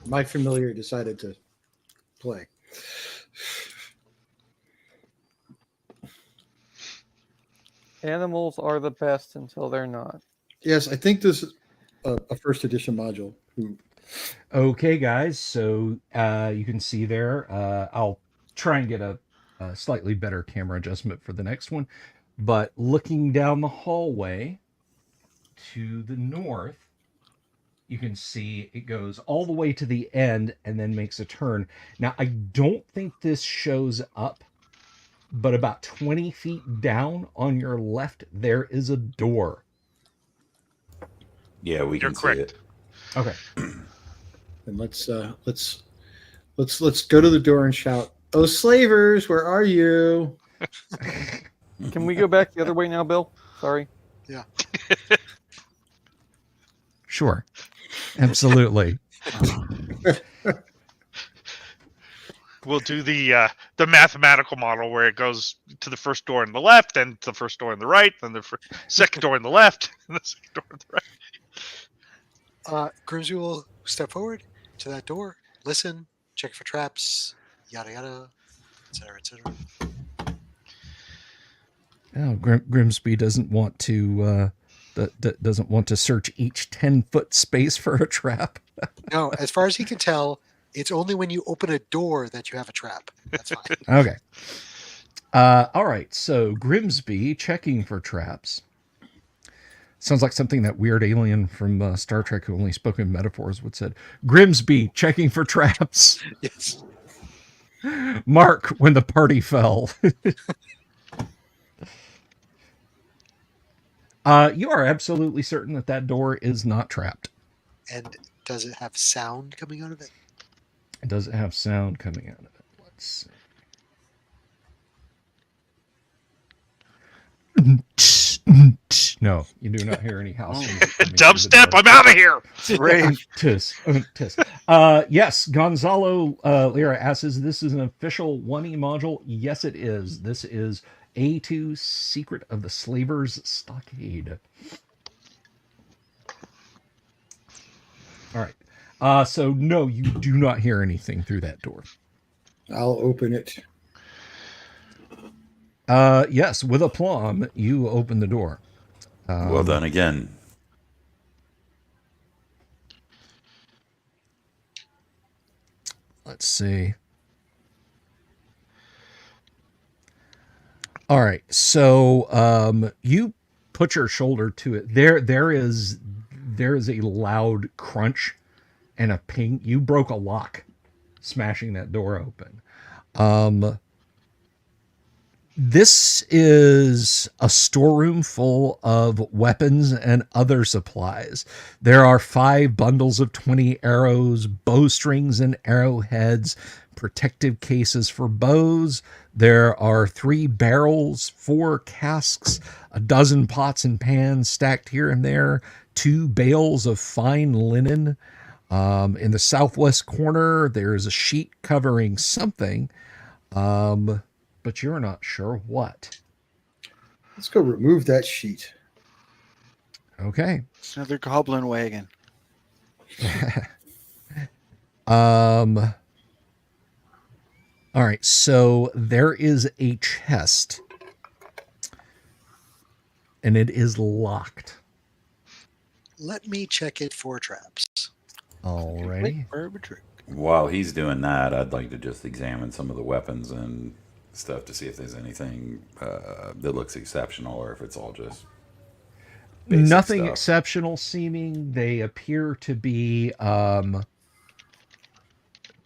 My familiar decided to play. Animals are the best until they're not. Yes, I think this is a first edition module. Okay, guys. So you can see there. I'll try and get a slightly better camera adjustment for the next one. But looking down the hallway to the north, you can see it goes all the way to the end and then makes a turn. Now, I don't think this shows up, but about 20 feet down on your left, there is a door. Yeah, we You're can see correct. it. Okay. And let's go to the door and shout, "Oh, slavers, where are you?" Can we go back the other way now, Bill? Sorry. Yeah. Sure. Absolutely. We'll do the mathematical model where it goes to the first door on the left, then to the first door on the right, then the second door on the left, and the second door on the right. Grimsby will step forward to that door, listen, check for traps, yada yada, etc. etc. Oh, Grimsby doesn't want to doesn't want to search each 10-foot space for a trap. No, as far as he can tell, it's only when you open a door that you have a trap. That's fine. Okay. All right. So Grimsby checking for traps. Sounds like something that weird alien from Star Trek who only spoke in metaphors would said. Grimsby checking for traps. Yes. Mark when the party fell. You are absolutely certain that that door is not trapped. And does it have sound coming out of it? It doesn't have sound coming out of it. Let's see. No, you do not hear any house music coming through the Dubstep, door. I'm out of here. Rave. Tis. Yes, Gonzalo Lira asks, is this an official 1E module? Yes, it is. This is A2 Secret of the SLAVER'S Stockade. All right. So, no, you do not hear anything through that door. I'll open it. Yes, with aplomb, you open the door. Well done again. Let's see. All right, so you put your shoulder to it. There is a loud crunch and a ping. You broke a lock, smashing that door open. This is a storeroom full of weapons and other supplies. There are 5 bundles of 20 arrows, bowstrings and arrowheads, protective cases for bows. There are 3 barrels, 4 casks, a dozen pots and pans stacked here and there, 2 bales of fine linen. In the southwest corner, there is a sheet covering something. But you're not sure what. Let's go remove that sheet. Okay. It's another goblin wagon. All right, so there is a chest. And it is locked. Let me check it for traps. Alrighty. While he's doing that, I'd like to just examine some of the weapons and stuff to see if there's anything that looks exceptional or if it's all just basic Nothing stuff. exceptional seeming. They appear to be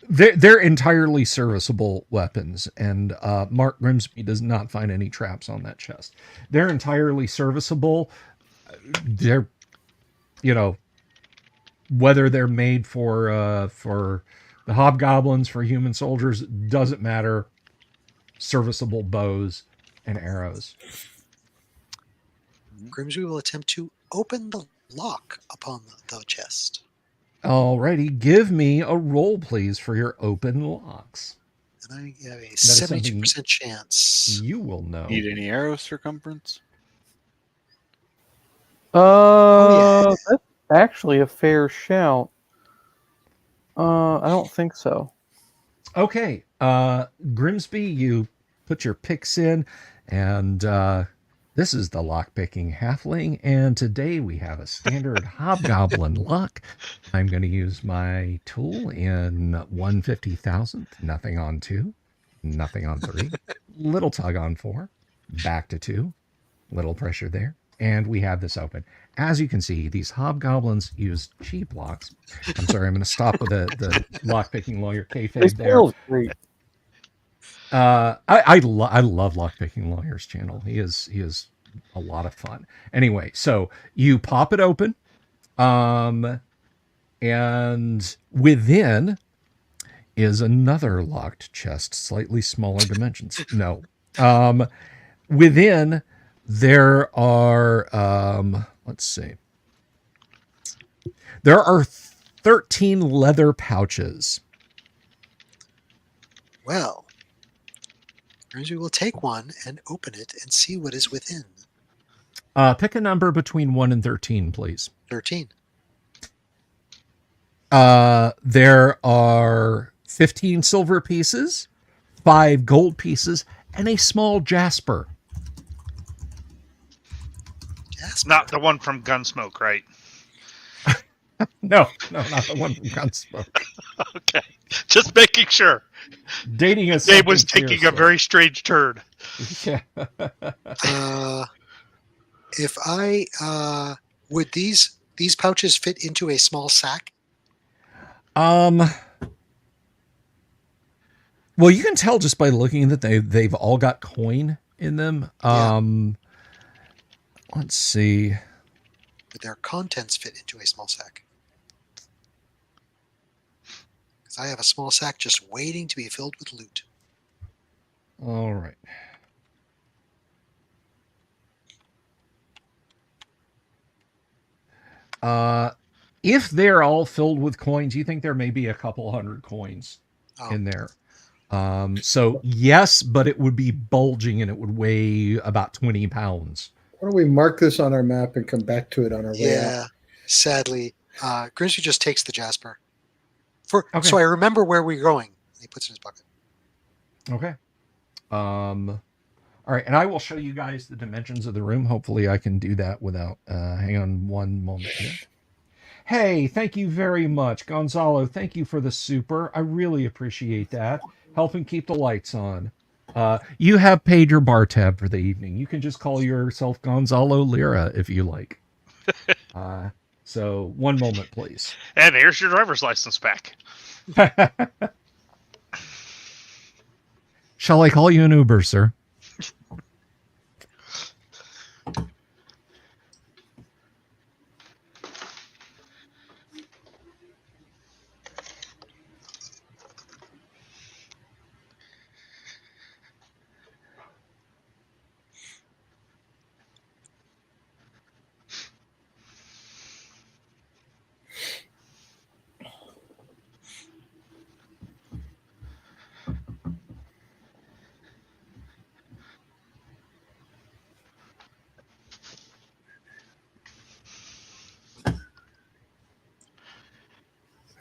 they're entirely serviceable weapons, and Mark Grimsby does not find any traps on that chest. They're entirely serviceable. They're, whether they're made for the hobgoblins, for human soldiers, doesn't matter. Serviceable bows and arrows. Grimsby will attempt to open the lock upon the chest. Alrighty, give me a roll, please, for your open locks. And I have a is something 72% chance. You will know. Need any arrow circumference? yeah. That's actually a fair shout. I don't think so. Okay, Grimsby, you put your picks in, and this is the lockpicking halfling, and today we have a standard hobgoblin lock. I'm going to use my tool in 1/50,000th, nothing on 2, nothing on 3, little tug on 4, back to 2, little pressure there, and we have this open. As you can see, these hobgoblins use cheap locks. I'm sorry, I'm going to stop with the lockpicking lawyer kayfabe there. Feels great. I love lockpicking lawyer's channel. He is a lot of fun. Anyway, so you pop it open, and within is another locked chest, slightly smaller dimensions. No, within there are let's see, there are 13 leather pouches. Well, Grimsby will take one and open it and see what is within. Pick a number between 1 and 13, please. 13. There are 15 silver pieces, 5 gold pieces, and a small jasper. Jasper. Not the one from Gunsmoke, right? No, not the one from Gunsmoke. Okay, just making sure. Dating us. Dave was taking a very strange turn. Yeah. If I would these pouches fit into a small sack? Well, you can tell just by looking that they've all got coin in them. Let's see. Would their contents fit into a small sack? Because I have a small sack just waiting to be filled with loot. All right. If they're all filled with coins, you think there may be a couple hundred coins in there. So yes, but it would be bulging and it would weigh about 20 pounds. Why don't we mark this on our map and come back to it on our way Yeah, out? sadly. Grimsby just takes the jasper. Okay. So I remember where we're going. He puts it in his bucket. Okay. All right, and I will show you guys the dimensions of the room. Hopefully I can do that without, hang on one moment here. Hey, thank you very much. Gonzalo, thank you for the super. I really appreciate that. Helping keep the lights on. You have paid your bar tab for the evening. You can just call yourself Gonzalo Lira if you like. So one moment, please. And here's your driver's license back. Shall I call you an Uber, sir?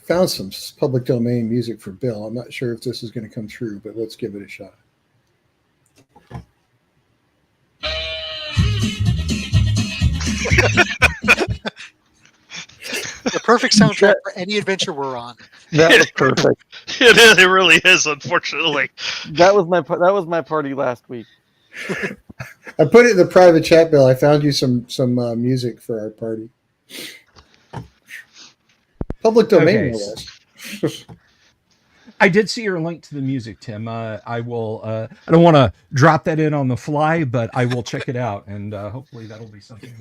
Found some public domain music for Bill. I'm not sure if this is going to come through, but let's give it a shot. The perfect soundtrack for any adventure we're on. That was perfect. It is. It really is. Unfortunately, That was my party last week. I put it in the private chat, Bill. I found you some music for our party. Public domain, no less. I did see your link to the music, Tim. I will. I don't want to drop that in on the fly, but I will check it out, and hopefully that'll be something.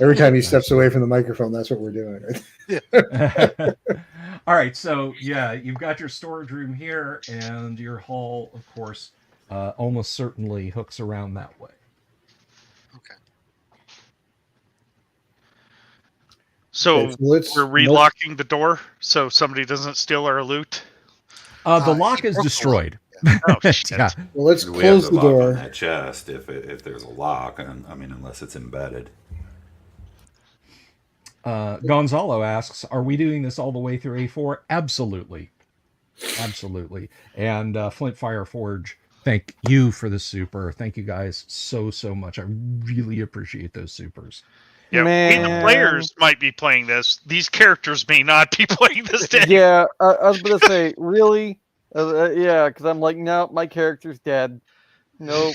Every time he steps away from the microphone, that's what we're doing. Right? All right, so yeah, you've got your storage room here, and your hall, of course, almost certainly hooks around that way. Okay. So Okay, so let's- we're relocking the door so somebody doesn't steal our loot. The He lock is broke the lock. destroyed. Oh shit! Yeah. Well, let's We have close the the lock on door. that chest if there's a lock, and I mean unless it's embedded. Gonzalo asks, "Are we doing this all the way through A4?" Absolutely, absolutely. And Flint Fire Forge, thank you for the super. Thank you guys so much. I really appreciate those supers. Yeah, we the Man. players might be playing this. These characters may not be playing this day. Yeah, I was gonna say, really? Yeah, because I'm like, no, my character's dead. Nope.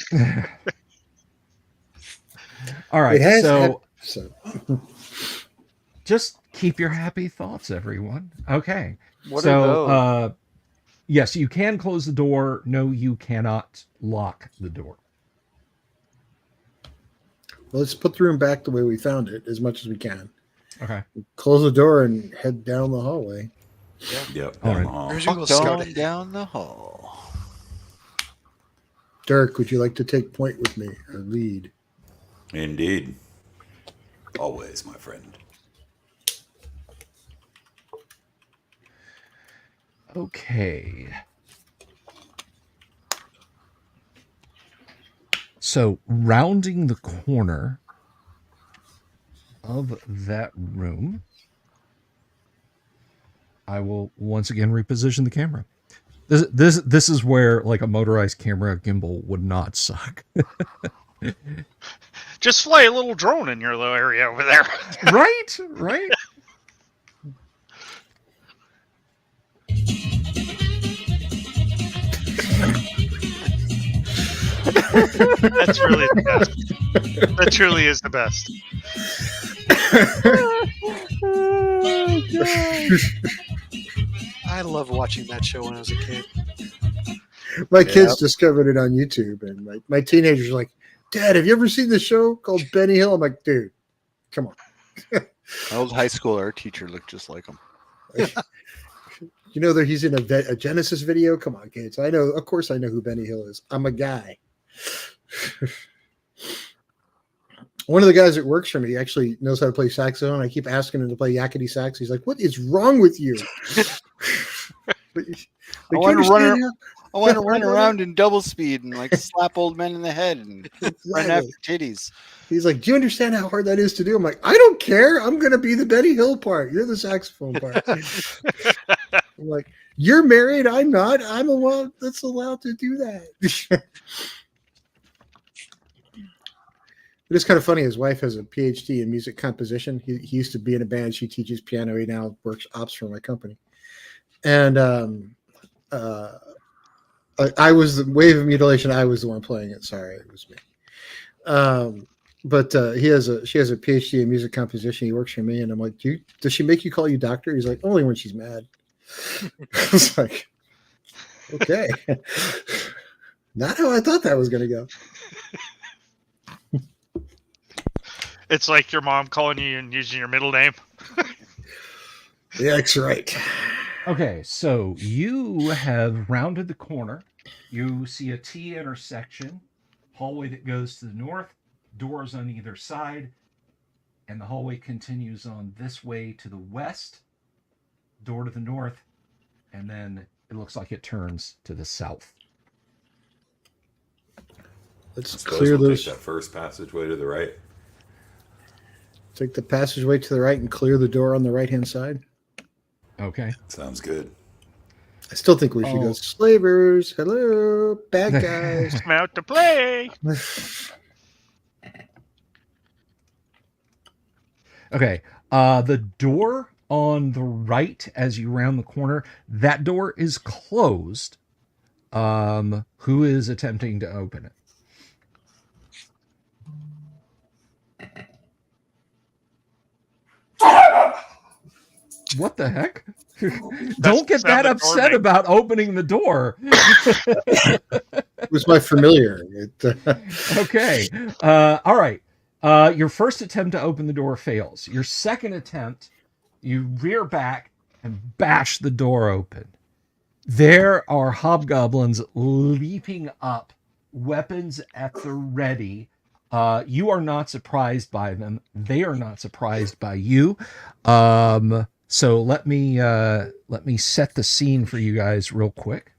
All right, It has so so just keep your happy thoughts, everyone. Okay. What so, are those? yes, you can close the door. No, you cannot lock the door. let's put the room back the way we found it as much as we can. Okay. Close the door and head down the hallway. Yep. All Down right. the hall. Grimsby will Walk scout on ahead. down the hall. Dirk, would you like to take point with me or lead? Indeed. Always, my friend. Okay. So, rounding the corner of that room, I will once again reposition the camera. This is where like a motorized camera gimbal would not suck. Just fly a little drone in your little area over there. Right? Right? That's really the best. That truly is the best. Oh, God. I love watching that show when I was a kid. My kids discovered it on YouTube, and my teenagers are like, "Dad, have you ever seen this show called Benny Hill?" I'm like, "Dude, come on." My old high school art teacher looked just like him. You know that he's in a Genesis video? Come on, kids. I know. Of course I know who Benny Hill is. I'm a guy. One of the guys that works for me actually knows how to play saxophone. I keep asking him to play yakety sax. He's like, "What is wrong with you?" I want to run around in double speed and like slap old men in the head and run after titties. He's like, "Do you understand how hard that is to do?" I'm like, "I don't care. I'm going to be the Benny Hill part. You're the saxophone part." I'm like, "You're married. I'm not. I'm the one that's allowed to do that." It's kind of funny. His wife has a PhD in music composition. He used to be in a band. She teaches piano. He now works ops for my company. And I was the Wave of Mutilation. I was the one playing it. Sorry, it was me. But she has a PhD in music composition. He works for me, and I'm like, does she make you call you doctor? He's like, only when she's mad. I was like, okay, not how I thought that was going to go. It's like your mom calling you and using your middle name. Yeah, that's right. Okay, so you have rounded the corner. You see a T intersection, hallway that goes to the north, doors on either side, and the hallway continues on this way to the west, door to the north, and then it looks like it turns to the south. Let's Suppose clear we'll those. take that first passageway to the right. Take the passageway to the right and clear the door on the right-hand side. Okay. Sounds good. I still think we should go slavers. Hello, bad guys. I'm out to play. Okay. The door on the right as you round the corner, that door is closed. Who is attempting to open it? What the heck? Don't get that upset about opening the door. It was my familiar. Okay. All right. Your first attempt to open the door fails. Your second attempt, you rear back and bash the door open. There are hobgoblins leaping up, weapons at the ready, You are not surprised by them. They are not surprised by you. So let me set the scene for you guys real quick.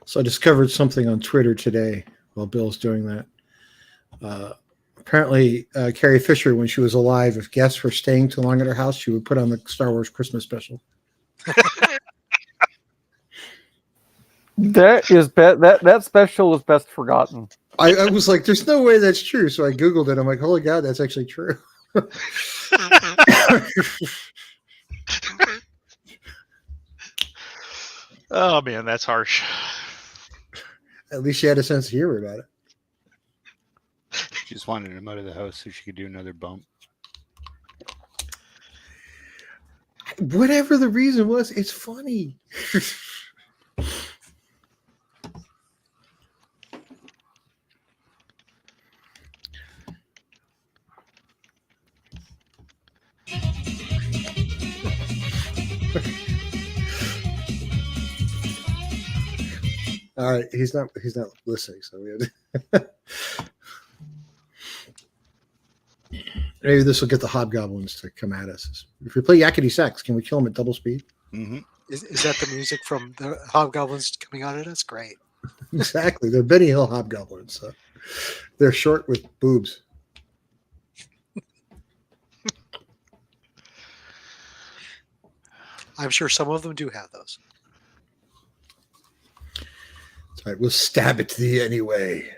So I discovered something on Twitter today while Bill's doing that. Apparently, Carrie Fisher, when she was alive, if guests were staying too long at her house, she would put on the Star Wars Christmas special. That special is best forgotten. I was like, there's no way that's true. So I Googled it. I'm like, holy God, that's actually true. Oh man, that's harsh. At least she had a sense of humor about it. She just wanted him out of the house so she could do another bump. Whatever the reason was, it's funny. All right, he's not listening, so we have maybe this will get the hobgoblins to come at us. If we play Yakety Sax, can we kill them at double speed? Mm-hmm. Is that the music from the hobgoblins coming out at us? Great. Exactly. They're Benny Hill hobgoblins. So they're short with boobs. I'm sure some of them do have those. All right, we'll stab it to thee anyway.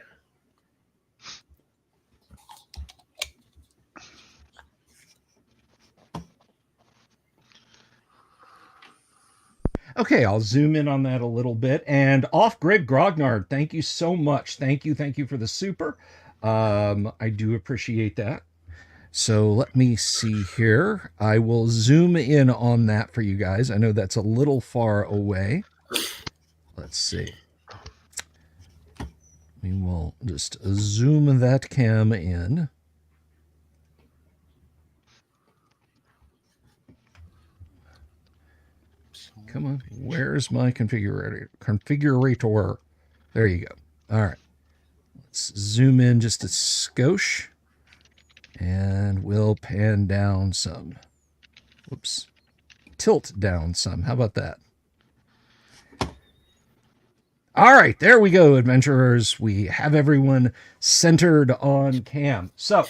Okay, I'll zoom in on that a little bit. And Off-Grid Grognard, thank you so much. Thank you for the super. I do appreciate that. So let me see here. I will zoom in on that for you guys. I know that's a little far away. Let's see. We will just zoom that cam in. Come on, where's my configurator? There you go. All right. Let's zoom in just a skosh. And we'll pan down some. Whoops. Tilt down some. How about that? All right, there we go, adventurers. We have everyone centered on cam. So,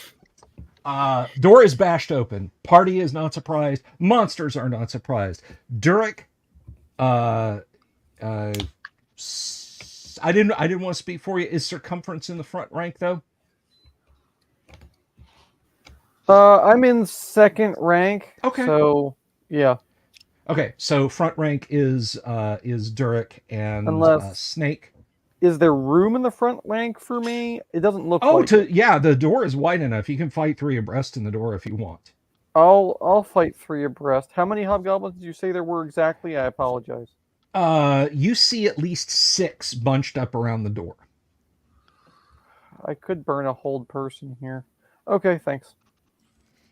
door is bashed open. Party is not surprised. Monsters are not surprised. Durek, I didn't want to speak for you. Is Circumference in the front rank though? I'm in second rank. Okay. So yeah. Okay, so front rank is Durek and Unless- Snake. Is there room in the front rank for me? It doesn't look Oh, like it. yeah, the door is wide enough. You can fight 3 abreast in the door if you want. I'll fight 3 abreast. How many hobgoblins did you say there were exactly? I apologize. You see at least 6 bunched up around the door. I could burn a hold person here. Okay, thanks.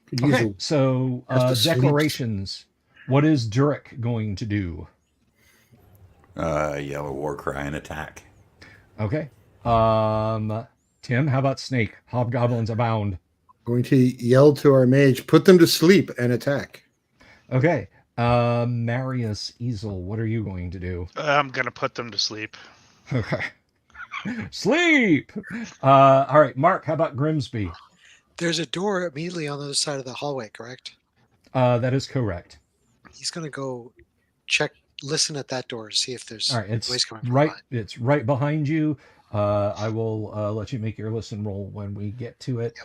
Could use Okay, so Just a sleep. declarations. What is Durek going to do? Yellow war cry and attack. Okay. Tim, how about Snake? Hobgoblins abound. going to yell to our mage, put them to sleep and attack. Okay. Marius Easel, what are you going to do? I'm gonna put them to sleep. Okay. Sleep! All right, Mark, how about Grimsby? There's a door immediately on the other side of the hallway, correct? That is correct. He's going to go check, listen at that door to see if there's All right, noise it's coming from right. behind. It's right behind you. I will let you make your listen roll when we get to it.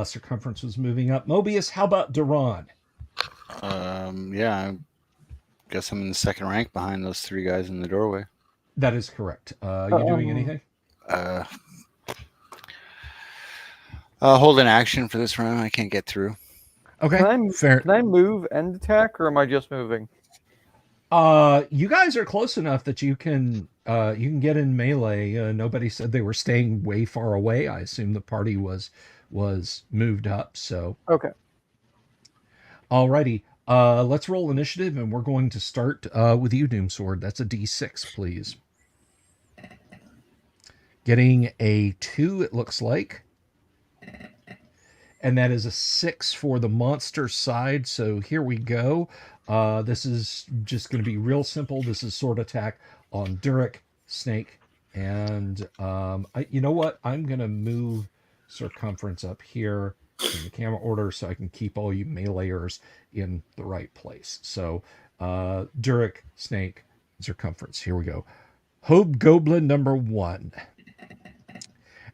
Circumference was moving up. Mobius, how about Duran? Yeah, I guess I'm in the second rank behind those 3 guys in the doorway. That is correct. You doing anything? Hold an action for this round. I can't get through. Okay, fair. Can I move and attack, or am I just moving? You guys are close enough that you can get in melee. Nobody said they were staying way far away. I assume the party was moved up. So Okay. alrighty. Let's roll initiative, and we're going to start with you, Doomsword. That's a D6, please. Getting a 2, it looks like. And that is a 6 for the monster side. So here we go. This is just going to be real simple. This is sword attack on Durek, Snake, and you know what? I'm going to move circumference up here in the camera order so I can keep all you meleeers in the right place. So Durek, Snake, circumference. Here we go. Hobgoblin number 1.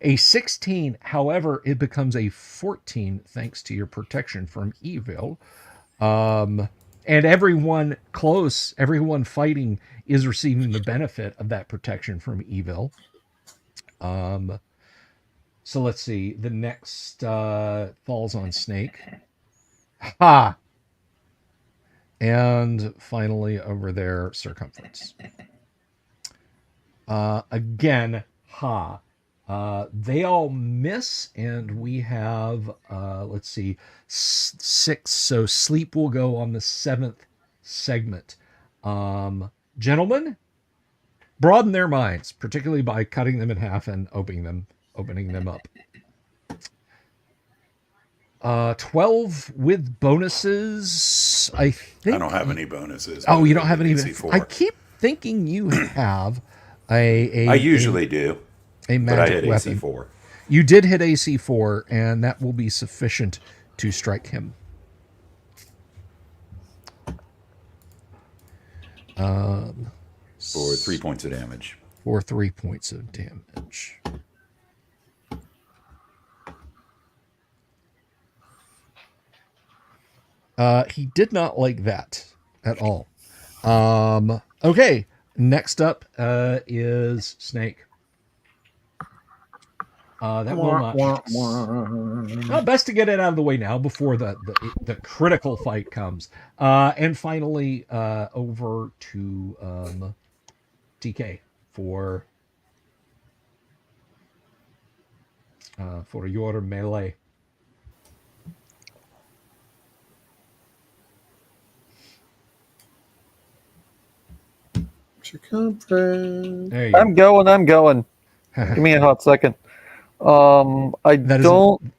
A 16, however, it becomes a 14 thanks to your protection from evil. And everyone close, everyone fighting is receiving the benefit of that protection from evil. So let's see. The next falls on Snake. Ha! And finally over there, circumference. Again, ha. They all miss, and we have, let's see, 6. So sleep will go on the 7th segment. Gentlemen, broaden their minds, particularly by cutting them in half and opening them up. 12 with bonuses. I think I don't have any bonuses. Oh, you don't have any. AC4. I keep thinking you have a I usually do. A But I magic hit weapon. AC4. You did hit AC4, and that will be sufficient to strike him. For 3 points of damage. For 3 points of damage. He did not like that at all. Okay, next up is Snake. That will not miss. Well, best to get it out of the way now before the critical fight comes. And finally, over to TK for your melee. Circumference. There you go. I'm going. Give me a hot second. I That don't.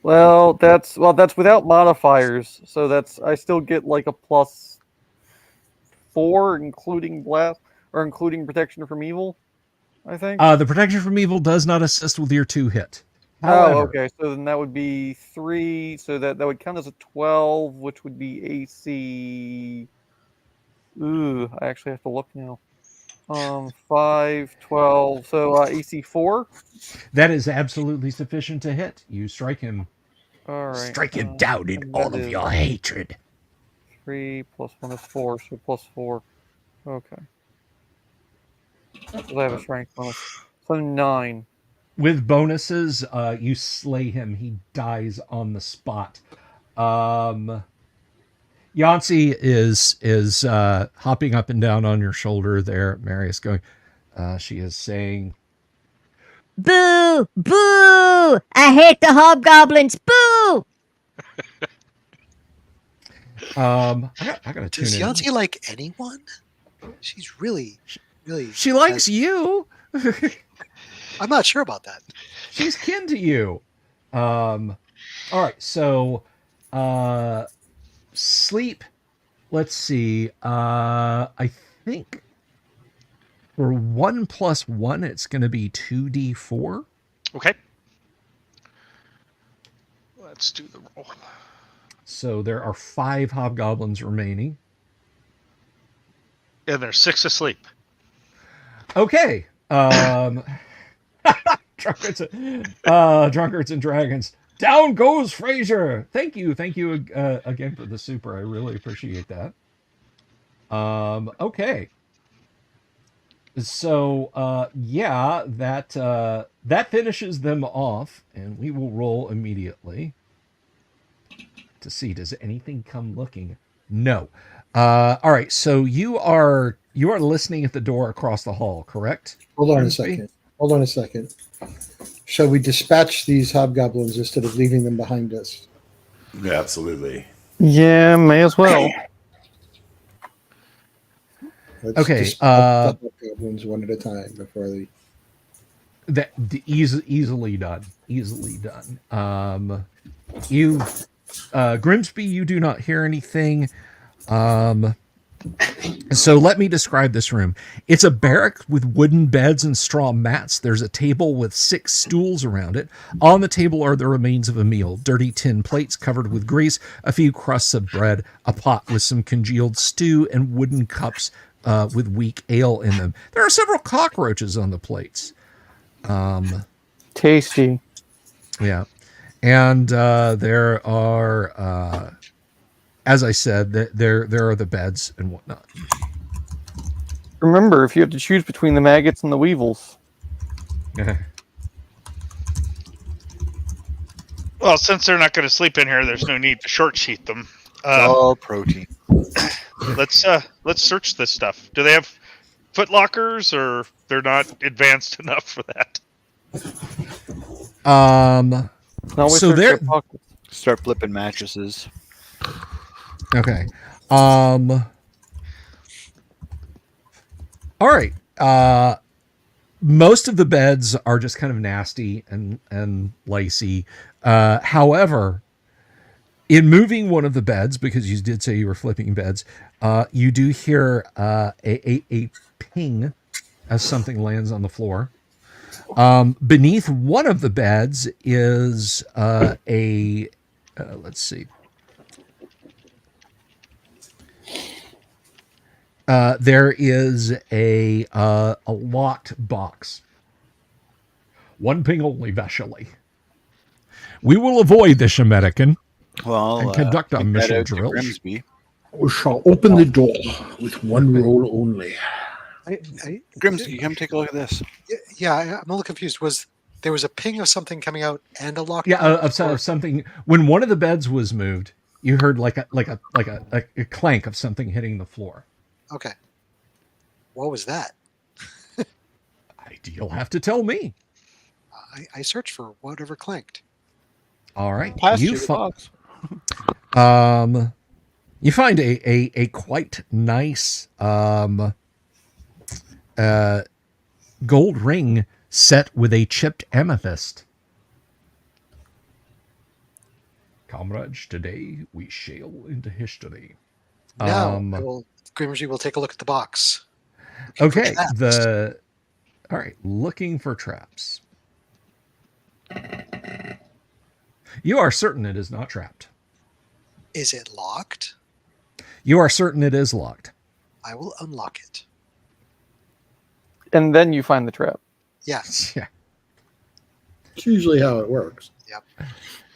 Well, that's without modifiers, so I still get like a +4, including blast or including protection from evil. I think. The protection from evil does not assist with your 2 hit. However, Oh, okay. So then that would be 3. So that would count as a 12, which would be AC. Ooh, I actually have to look now. 5, 12. So AC 4. that is absolutely sufficient to hit. You strike him. All right. Strike him down in and all that of is your hatred. 3 + 1 is 4, so +4. Okay. Because I have a strength bonus. So 9. With bonuses, you slay him. He dies on the spot. Yancey is hopping up and down on your shoulder there. Marius going. She is saying, Boo! Boo! I hate the hobgoblins! Boo! I gotta tune Does in. Yancy like anyone? She's really. She likes you. I'm not sure about that. She's kin to you. All right, so sleep. Let's see. I think for 1 + 1, it's going to be 2d4. Okay. Let's do the roll. So there are 5 hobgoblins remaining. And there's 6 asleep. Okay. Drunkards and Dragons. Down goes Fraser. Thank you again for the super. I really appreciate that. Okay. So yeah, that finishes them off, and we will roll immediately to see does anything come looking No. All right. So you are listening at the door across the hall, correct? Hold on a Grimsby? second. Hold on a second. Shall we dispatch these hobgoblins instead of leaving them behind us? Yeah, absolutely. Yeah, may as well. Let's Okay, dispatch the hobgoblins one at a time before they. Easily done. Easily done. You, Grimsby, you do not hear anything. So let me describe this room. It's a barrack with wooden beds and straw mats. There's a table with 6 stools around it. On the table are the remains of a meal, dirty tin plates covered with grease, a few crusts of bread, a pot with some congealed stew, and wooden cups with weak ale in them. There are several cockroaches on the plates. Tasty. Yeah. And there are, as I said, there are the beds and whatnot. Remember, if you have to choose between the maggots and the weevils. Well, since they're not going to sleep in here, there's no need to short sheet them. All protein. Let's search this stuff. Do they have foot lockers, or they're not advanced enough for that? No, So there. Start flipping mattresses. Okay. All right. Most of the beds are just kind of nasty and lacy. However, in moving one of the beds, because you did say you were flipping beds, you do hear a ping as something lands on the floor. Beneath one of the beds is let's see. There is a locked box. One ping only, Vasily. We will avoid this American Well, and conduct our point that mission out to drills. Grimsby. We shall open the door with one roll only. Grimsby, come take a look at this. Yeah, I'm a little confused. There was a ping of something coming out and a lock? Yeah, of something. When one of the beds was moved, you heard like a clank of something hitting the floor. Okay. What was that? You'll have to tell me. I searched for whatever clanked. All right. Pass You you the box. you find a quite nice gold ring set with a chipped amethyst. Comrades, today we sail into history. Now, Grimsby will take a look at the box. Okay, all right, looking for traps. You are certain it is not trapped. Is it locked? You are certain it is locked. I will unlock it. And then you find the trap. Yes. Yeah. It's usually how it works. Yep.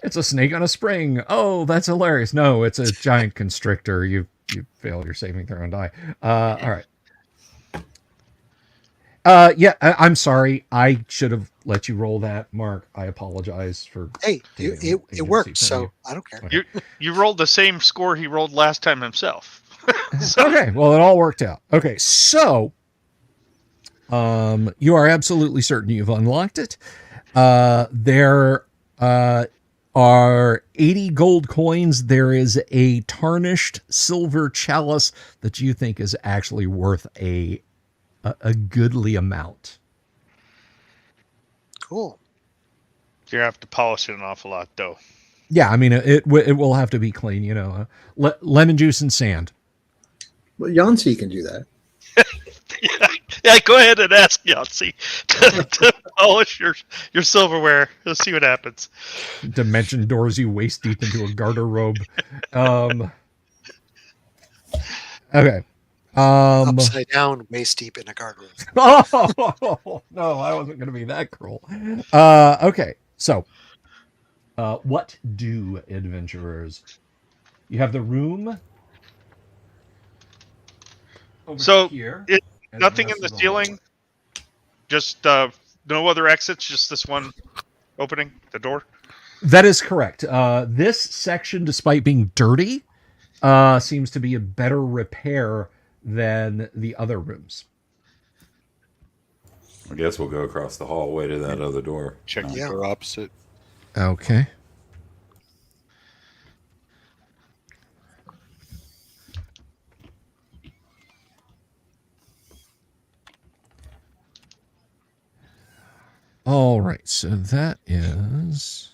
It's a snake on a spring. Oh, that's hilarious. No, it's a giant constrictor. You failed your saving throw and die. All right. Yeah, I'm sorry. I should have let you roll that, Mark. I apologize for. Hey, it worked, so I don't care. Okay. You rolled the same score he rolled last time himself. Okay, well, it all worked out. Okay, so you are absolutely certain you've unlocked it. There are 80 gold coins. There is a tarnished silver chalice that you think is actually worth a goodly amount. Cool. You're gonna have to polish it an awful lot, though. Yeah, I mean it will have to be clean. You know, lemon juice and sand. Well, Yancey can do that. Yeah, go ahead and ask Yahtzee to polish your silverware. Let's see what happens. Dimension doors you waist deep into a garter robe. Okay. Upside down, waist deep in a guardrail. Oh no, I wasn't going to be that cruel. Okay, so what do adventurers? You have the room. Over here. Nothing in the ceiling. Just no other exits. Just this one opening, the door. That is correct. This section, despite being dirty, seems to be a better repair than the other rooms. I guess we'll go across the hallway to that other door. Check the Yeah. door opposite. Okay. All right, so that is...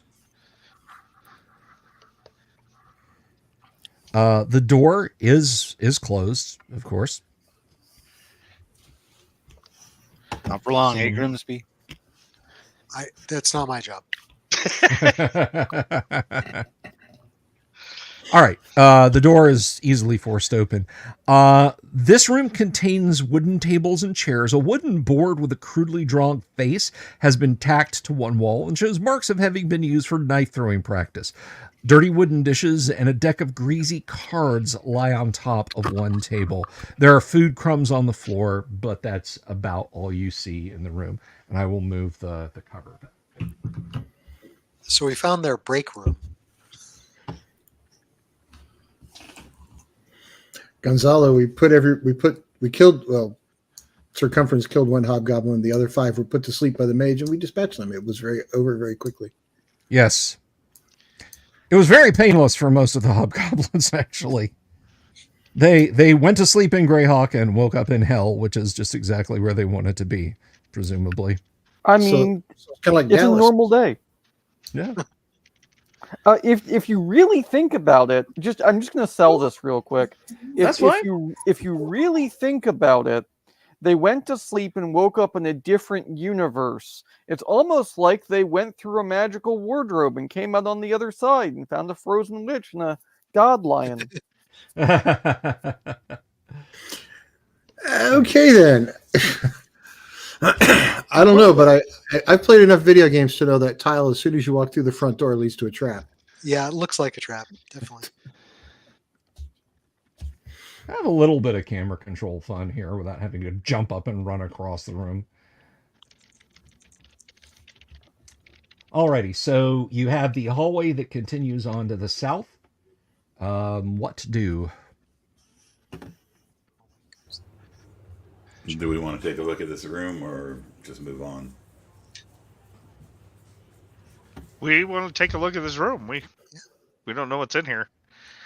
the door is closed, of course. Not for long, eh, Grimsby? That's not my job. All right. The door is easily forced open. This room contains wooden tables and chairs. A wooden board with a crudely drawn face has been tacked to one wall and shows marks of having been used for knife throwing practice. Dirty wooden dishes and a deck of greasy cards lie on top of one table. There are food crumbs on the floor, but that's about all you see in the room. And I will move the cover. So we found their break room. Gonzalo, we killed, well, Circumference killed one hobgoblin. The other 5 were put to sleep by the mage, and we dispatched them. It was very quickly. Yes. It was very painless for most of the hobgoblins, actually. They went to sleep in Greyhawk and woke up in Hell, which is just exactly where they wanted to be, presumably. I mean, So kind of like it's Dallas. a normal day. Yeah. If you really think about it, I'm just going to sell this real quick. That's fine. If you really think about it, they went to sleep and woke up in a different universe. It's almost like they went through a magical wardrobe and came out on the other side and found a frozen witch and a god lion. Okay, then. I don't know, but I've played enough video games to know that tile, as soon as you walk through the front door, leads to a trap. Yeah, it looks like a trap, definitely. I have a little bit of camera control fun here without having to jump up and run across the room. Alrighty, so you have the hallway that continues on to the south. What to do? Do we want to take a look at this room or just move on? We want to take a look at this room. We don't know what's in here.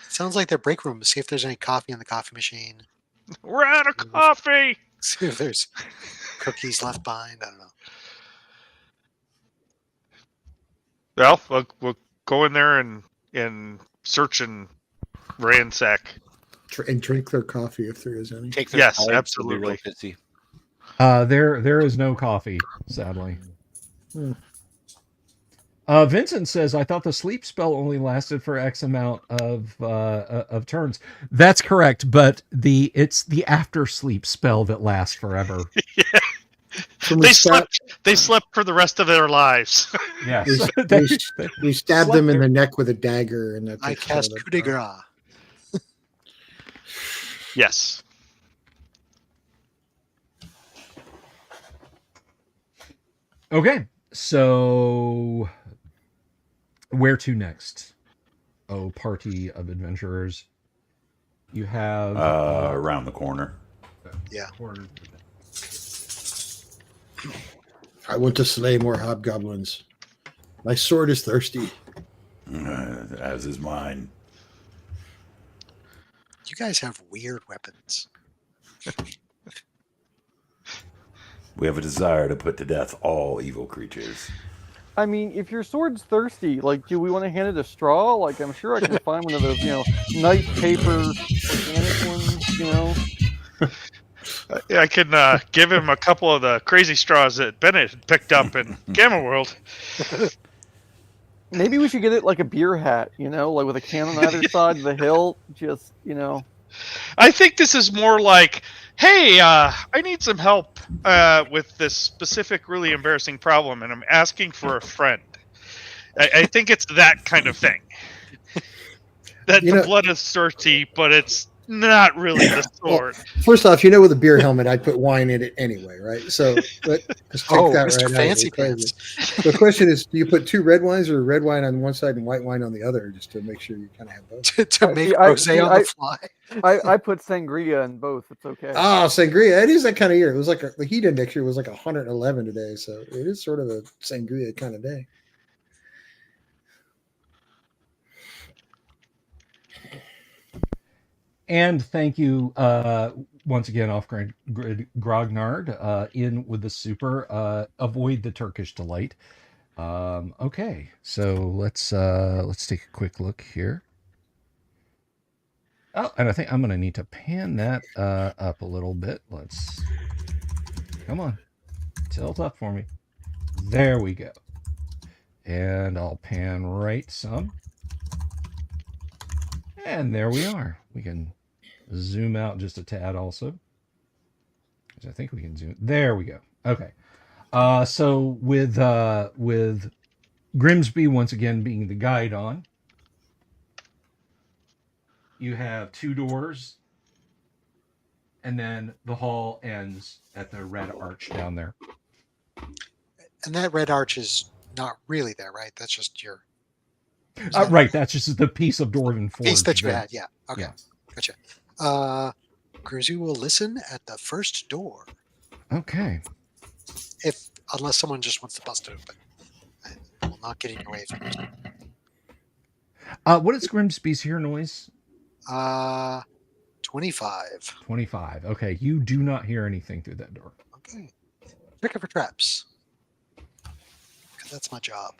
It sounds like their break room. See if there's any coffee in the coffee machine. We're out of coffee. See if there's cookies left behind. I don't know. Well, we'll go in there and search and ransack. And drink their coffee if there is any. Take their Yes, cards, they'll be absolutely. real pissy. There is no coffee, sadly. Vincent says, I thought the sleep spell only lasted for X amount of turns. That's correct, but it's the after sleep spell that lasts forever. Yeah. They slept for the rest of their lives. Yes. We stabbed them in the neck with a dagger, and I cast coup de grace. Yes. Okay, so where to next? Oh, party of adventurers. You have around the corner. Yeah. I want to slay more hobgoblins. My sword is thirsty. As is mine. You guys have weird weapons. We have a desire to put to death all evil creatures. I mean, if your sword's thirsty, like, do we want to hand it a straw? Like, I'm sure I can find one of those, nice paper organic ones, I can give him a couple of the crazy straws that Bennett had picked up in Gamma World. Maybe we should get it like a beer hat, like with a can on either side of the hilt. Just, I think this is more like, hey, I need some help with this specific, really embarrassing problem, and I'm asking for a friend. I think it's that kind of thing. That the blood is thirsty, but it's not really the sort. First off, with a beer helmet, I'd put wine in it anyway, right? So let's take that Mr. right Fancy out of the equation. Pants. The question is, do you put two red wines or red wine on one side and white wine on the other, just to make sure you kind of have both? to make rosé on the fly. I put sangria in both. It's okay. Oh, sangria. It is that kind of year. It was like the heat index here was like 111 today. So it is sort of a sangria kind of day. And thank you once again, Off Grid Grognard, in with the super. Avoid the Turkish delight. Okay, so let's take a quick look here. Oh, and I think I'm gonna need to pan that up a little bit. Come on, tilt up for me. There we go. And I'll pan right some. And there we are. We can zoom out just a tad also. I think we can zoom. There we go. Okay. So with Grimsby once again being the guide on, you have two doors, and then the hall ends at the red arch down there. And that red arch is not really there, right? That's just your... Right, that's just the piece of Dwarven Forge. Piece that you had, yeah. Okay, yeah. Gotcha. Grimsby will listen at the first door. Okay. Unless someone just wants to bust it open. I will not get in your way. What is Grimsby's hear noise? 25. 25. Okay, you do not hear anything through that door. Okay. Check it for traps. Because that's my job.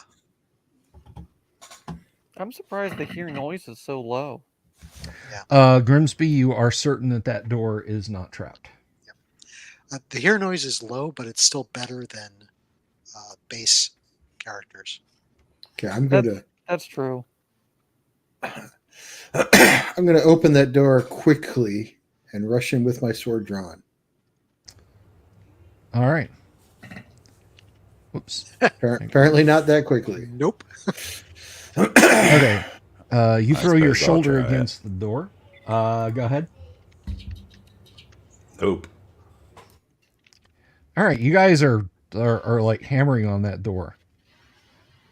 I'm surprised the hear noise is so low. Yeah. Grimsby, you are certain that door is not trapped. Yep. The hear noise is low, but it's still better than base characters. Okay, I'm going to... That's true. I'm going to open that door quickly and rush in with my sword drawn. All right. Whoops. Apparently not that quickly. Nope. Okay. You I throw your suppose I'll shoulder try it. against the door. Go ahead. Nope. All right, you guys are like hammering on that door.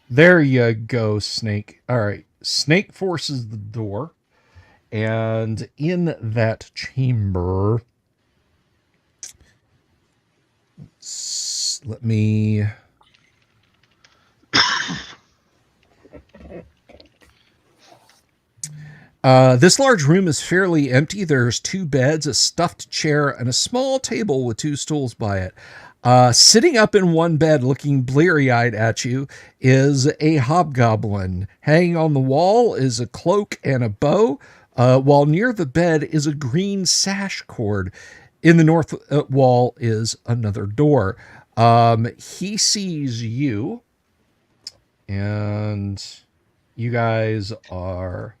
There you go, Snake. All right, Snake forces the door, and in that chamber, let me. This large room is fairly empty. There's two beds, a stuffed chair, and a small table with two stools by it. Sitting up in one bed, looking bleary-eyed at you, is a hobgoblin. Hanging on the wall is a cloak and a bow, while near the bed is a green sash cord. In the north wall is another door. He sees you, and you guys are...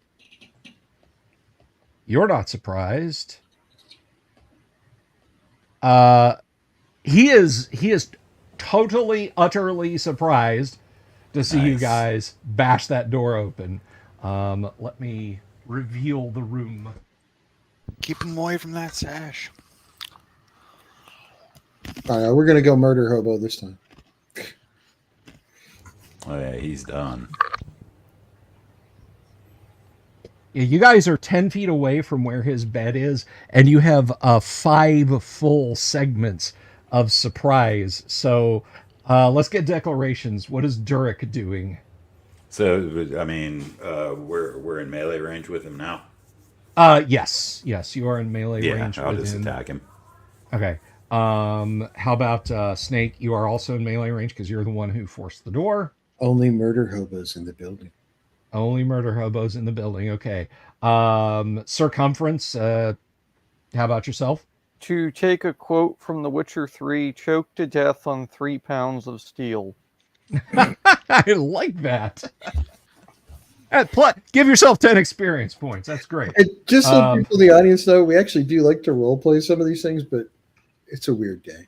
You're not surprised. He is totally, utterly surprised to see you guys bash that door open. Let me reveal the room. Keep him away from that sash. All right, we're going to go murder hobo this time. Oh yeah, he's done. Yeah, you guys are 10 feet away from where his bed is, and you have 5 full segments of surprise. So let's get declarations. What is Durek doing? So, I mean, we're in melee range with him now. Yes, you are in melee range. I'll with just him. attack him. Okay. How about Snake? You are also in melee range because you're the one who forced the door. Only murder hobos in the building. Only murder hobos in the building. Okay. Circumference. How about yourself? To take a quote from The Witcher 3, choke to death on 3 pounds of steel. I like that. Give yourself 10 experience points. That's great. And just so people in the audience know, we actually do like to role play some of these things, but it's a weird day.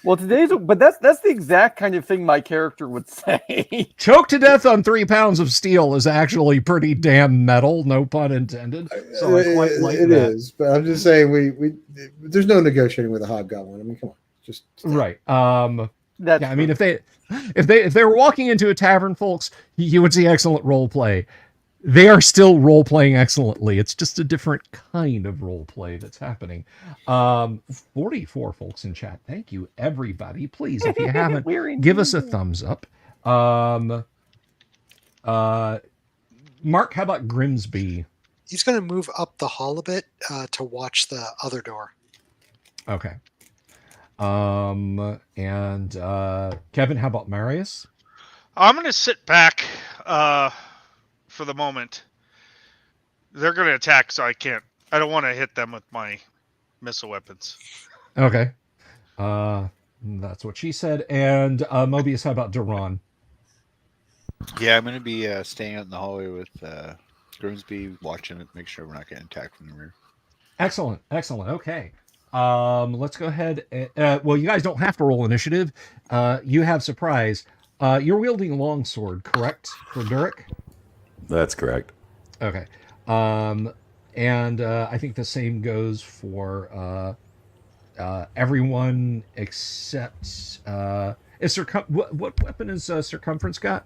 Well, but that's the exact kind of thing my character would say. Choke to death on 3 pounds of steel is actually pretty damn metal, no pun intended. So I quite like it that. is, but I'm just saying we there's no negotiating with a hobgoblin. I mean, come on, just Right. That's Yeah, I mean, if they were walking into a tavern, folks, you would see excellent role play. They are still role playing excellently. It's just a different kind of role play that's happening. 44 folks in chat. Thank you, everybody. Please, if you haven't, give us a thumbs up. Mark, how about Grimsby? He's going to move up the hall a bit to watch the other door. Okay. And Kevin, how about Marius? I'm going to sit back for the moment. They're going to attack, so I don't want to hit them with my missile weapons. Okay. That's what she said. And Mobius, how about Duran? Yeah, I'm going to be staying out in the hallway with Grimsby, watching it, make sure we're not getting attacked from the rear. Excellent. Okay. Let's go ahead. Well, you guys don't have to roll initiative. You have surprise. You're wielding a longsword, correct, for Durek? That's correct. Okay. And I think the same goes for everyone except what weapon is Circumference got?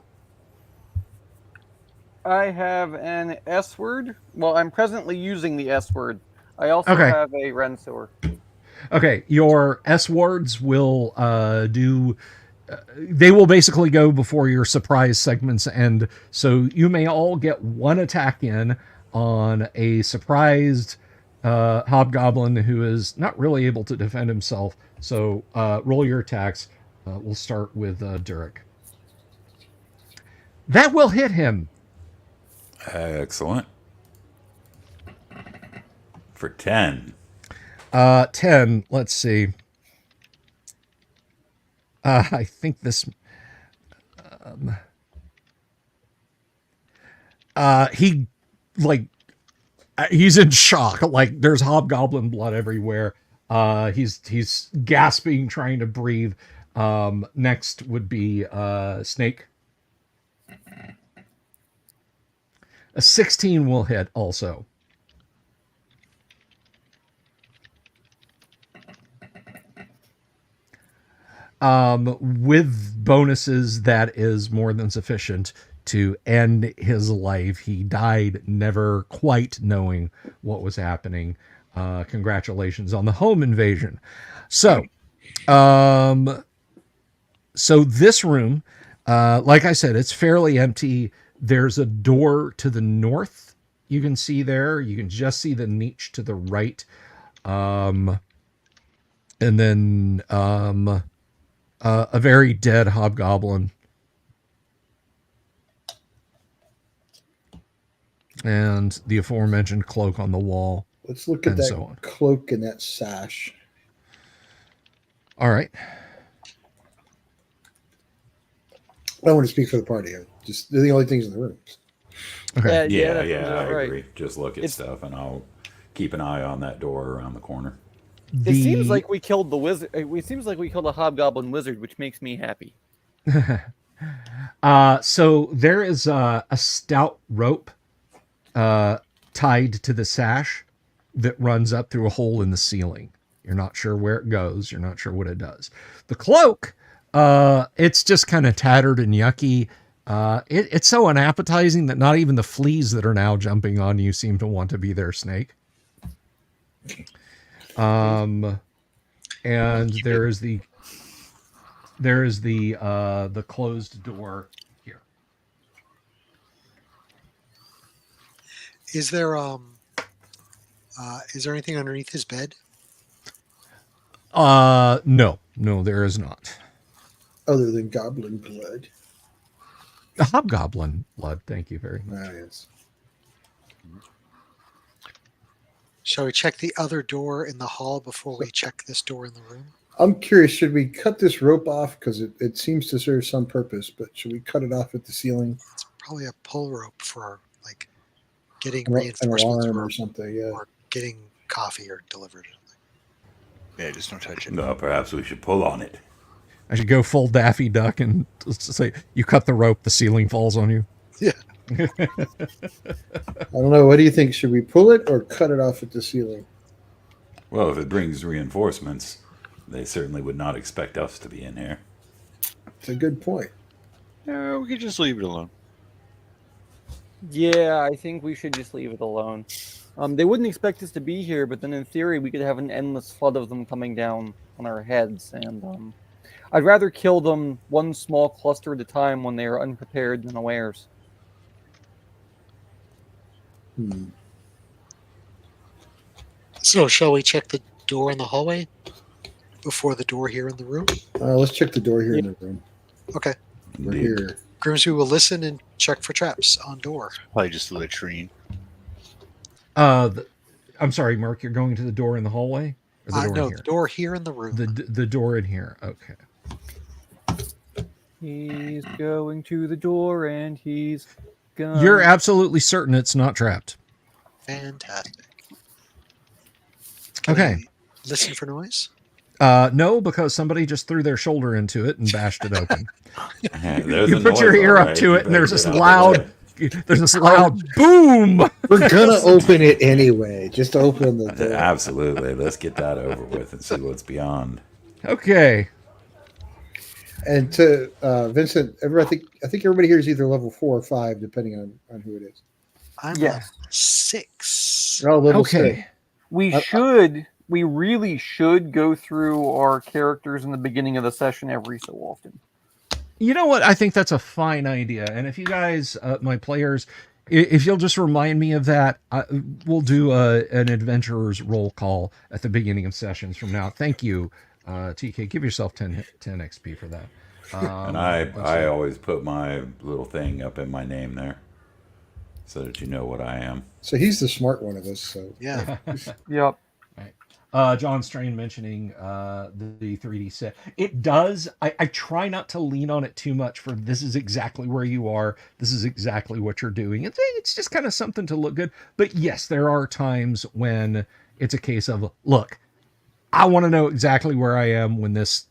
I have an S word. Well, I'm presently using the S word. I also Okay. have a Rensewer. Okay, your S wards will do. They will basically go before your surprise segments end, so you may all get one attack in on a surprised hobgoblin who is not really able to defend himself. So roll your attacks. We'll start with Durek. That will hit him. Excellent. For 10. 10. Let's see. I think this. He's in shock. Like there's hobgoblin blood everywhere. He's gasping, trying to breathe. Next would be Snake. A 16 will hit also. With bonuses, that is more than sufficient to end his life. He died never quite knowing what was happening. Congratulations on the home invasion. So this room, like I said, it's fairly empty. There's a door to the north you can see there. You can just see the niche to the right. And then a very dead hobgoblin. And the aforementioned cloak on the wall. Let's look at that cloak and that sash. All right. I don't want to speak for the party. Just they're the only things in the room. Okay. Yeah, I agree. Just look at stuff, and I'll keep an eye on that door around the corner. It seems like we killed the wizard. It seems like we killed a hobgoblin wizard, which makes me happy. So there is a stout rope tied to the sash that runs up through a hole in the ceiling. You're not sure where it goes. You're not sure what it does. The cloak, it's just kind of tattered and yucky. It's so unappetizing that not even the fleas that are now jumping on you seem to want to be there, Snake. And there is the closed door here. Is there anything underneath his bed? No, there is not. Other than goblin blood. A hobgoblin blood. Thank you very much. Yes. Shall we check the other door in the hall before we check this door in the room? I'm curious, should we cut this rope off? Because it seems to serve some purpose, but should we cut it off at the ceiling? It's probably a pull rope for like getting An reinforcements alarm or something, yeah. or getting coffee or delivered. Yeah, just don't touch it. No, perhaps we should pull on it. I should go full Daffy Duck and just say, you cut the rope, the ceiling falls on you. Yeah. I don't know. What do you think? Should we pull it or cut it off at the ceiling? Well, if it brings reinforcements, they certainly would not expect us to be in here. It's a good point. No, we could just leave it alone. Yeah, I think we should just leave it alone. They wouldn't expect us to be here, but then in theory we could have an endless flood of them coming down on our heads, and I'd rather kill them one small cluster at a time when they are unprepared and unawares. So, shall we check the door in the hallway before the door here in the room? Let's check the door here in the room. Okay. We're Indeed. here. Grimsby will listen and check for traps on door. Probably just the latrine. I'm sorry, Mark, you're going to the door in the hallway? Or the door No, in here? the door here in the room. The door in here. Okay. He's going to the door, and he's gonna... You're absolutely certain it's not trapped. Fantastic. Can Okay. I listen for noise? No, because somebody just threw their shoulder into it and bashed it open. There's You a put your noise, ear all up right. to You it, and better there's get this out of the loud, way. there's this loud boom. We're gonna open it anyway. Just open the door. Absolutely. Let's get that over with and see what's beyond. Okay. And to Vincent, I think everybody here is either level 4 or 5, depending on who it is. I'm Yes. level 6. Oh, level Okay. 6. We really should go through our characters in the beginning of the session every so often. You know what? I think that's a fine idea. And if you guys, my players, if you'll just remind me of that, we'll do an adventurer's roll call at the beginning of sessions from now. Thank you, TK. Give yourself 10 XP for that. And I always put my little thing up in my name there so that you know what I am. So he's the smart one of us. So Yeah. Yep. John Strain mentioning the 3D set. It does. I try not to lean on it too much for this is exactly where you are. This is exactly what you're doing. It's just kind of something to look good. But yes, there are times when it's a case of, look, I want to know exactly where I am when this,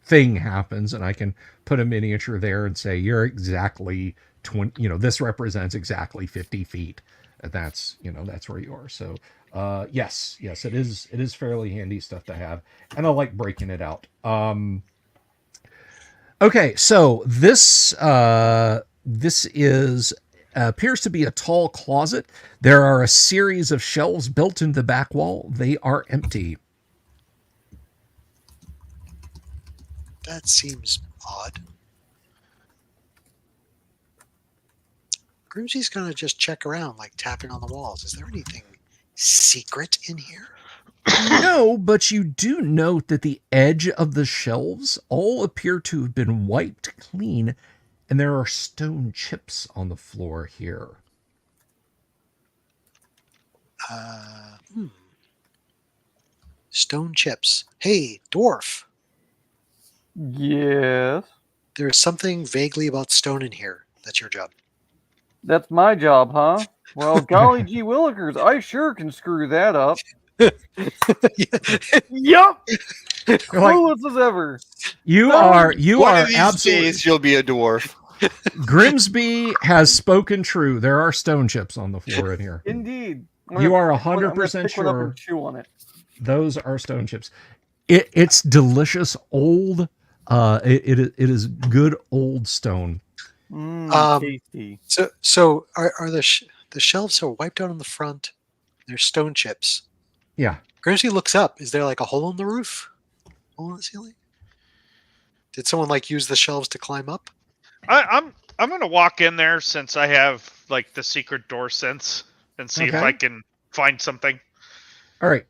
thing happens. And I can put a miniature there and say, you're exactly 20, this represents exactly 50 feet. And that's where you are. So, yes, it is fairly handy stuff to have, and I like breaking it out. Okay, so this is appears to be a tall closet. There are a series of shelves built into the back wall. They are empty. That seems odd. Grimsby's going to just check around, like tapping on the walls. Is there anything secret in here? No, but you do note that the edge of the shelves all appear to have been wiped clean, and there are stone chips on the floor here. Stone chips. Hey, dwarf. Yes. There's something vaguely about stone in here. That's your job. That's my job, huh? Well, golly gee willikers, I sure can screw that up. Yup. Clueless as ever. You No. are One of these absolutely. days you'll be a dwarf. Grimsby has spoken true. There are stone chips on the floor in here. Indeed. You are I'm gonna 100% pick one up sure and chew on it. those are stone chips. It's delicious old. It is good old stone. Tasty. So are the shelves are wiped out on the front? There's stone chips. Yeah. Grimsby looks up. Is there like a hole in the roof? Hole in the ceiling? Did someone use the shelves to climb up? I'm gonna walk in there since I have the secret door sense and see if Okay. I can find something. All right.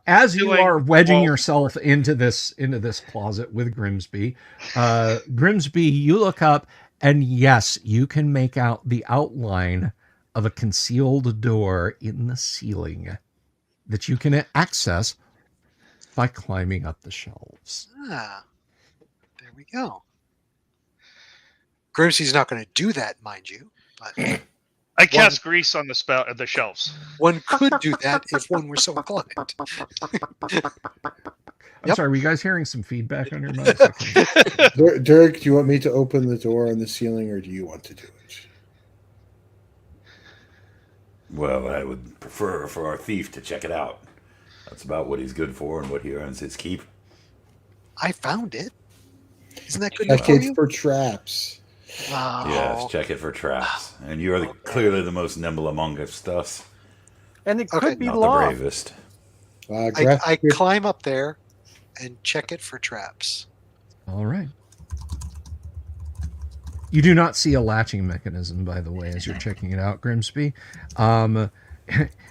As you Feeling- are wedging well- yourself into this closet with Grimsby, Grimsby, you look up, and yes, you can make out the outline of a concealed door in the ceiling that you can access by climbing up the shelves. Ah, there we go. Grimsby's not going to do that, mind you. But I cast grease on the shelves. One could do that if one were so inclined. I'm sorry, were you guys hearing some feedback on your mics? Okay. Derek, do you want me to open the door on the ceiling, or do you want to do it? Well, I would prefer for our thief to check it out. That's about what he's good for and what he earns his keep. I found it. Isn't that good Check for it you? for traps. Oh. Yes, check it for traps. And you are clearly the most nimble among us. And it Okay. could be Not locked. the bravest. I climb up there and check it for traps. All right. You do not see a latching mechanism, by the way, as you're checking it out, Grimsby.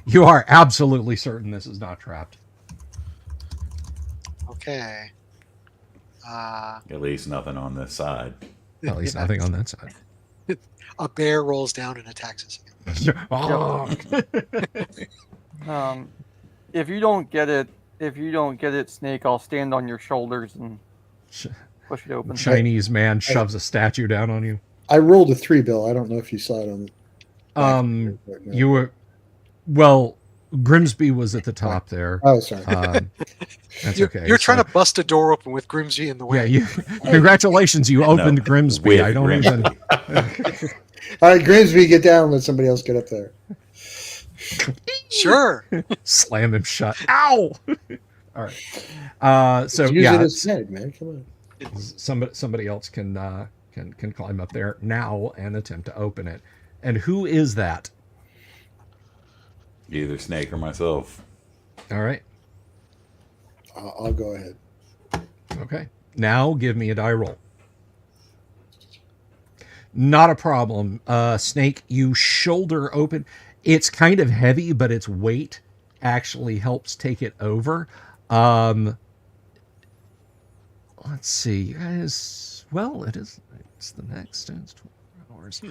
You are absolutely certain this is not trapped. Okay. At least nothing on this side. At least nothing on that side. A bear rolls down and attacks us again. Oh. If you don't get it, Snake, I'll stand on your shoulders and push it open. Chinese man shoves a statue down on you. I rolled a 3, Bill. I don't know if you saw it on the. You were, well, Grimsby was at the top there. Oh, sorry. That's okay. You're trying to bust a door open with Grimsby in the way. Yeah, congratulations, you opened Grimsby. I don't Grimsby. even. All right, Grimsby, get down. Let somebody else get up there. Sure. Slam him shut. Ow! All right. So Just use yeah, it as head, man. Come on. somebody else can climb up there now and attempt to open it. And who is that? Either Snake or myself. All right. I'll go ahead. Okay. Now give me a die roll. Not a problem. Snake, you shoulder open. It's kind of heavy, but its weight actually helps take it over. Let's see. It's the next. It's 12 hours.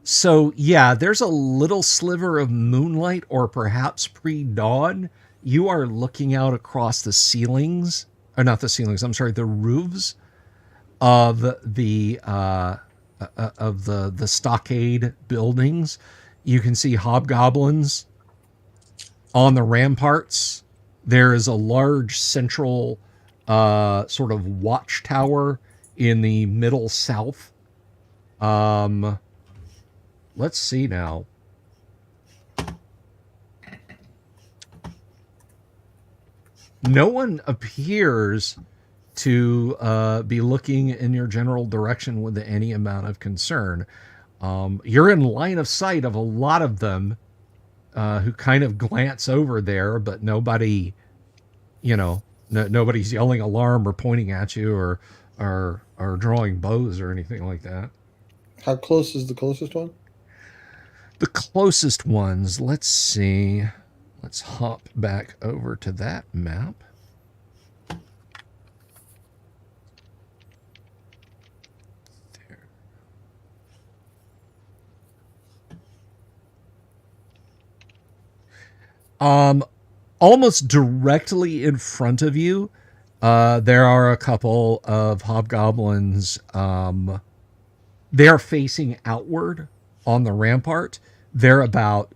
So yeah, there's a little sliver of moonlight, or perhaps pre-dawn. You are looking out across the ceilings, or not the ceilings. I'm sorry, the roofs of the stockade buildings. You can see hobgoblins on the ramparts. There is a large central sort of watchtower in the middle south. Let's see now. No one appears to be looking in your general direction with any amount of concern. You're in line of sight of a lot of them who kind of glance over there, but nobody, nobody's yelling alarm or pointing at you or drawing bows or anything like that. How close is the closest one? The closest ones, let's see. Let's hop back over to that map. Almost directly in front of you, there are a couple of hobgoblins. They're facing outward on the rampart. They're about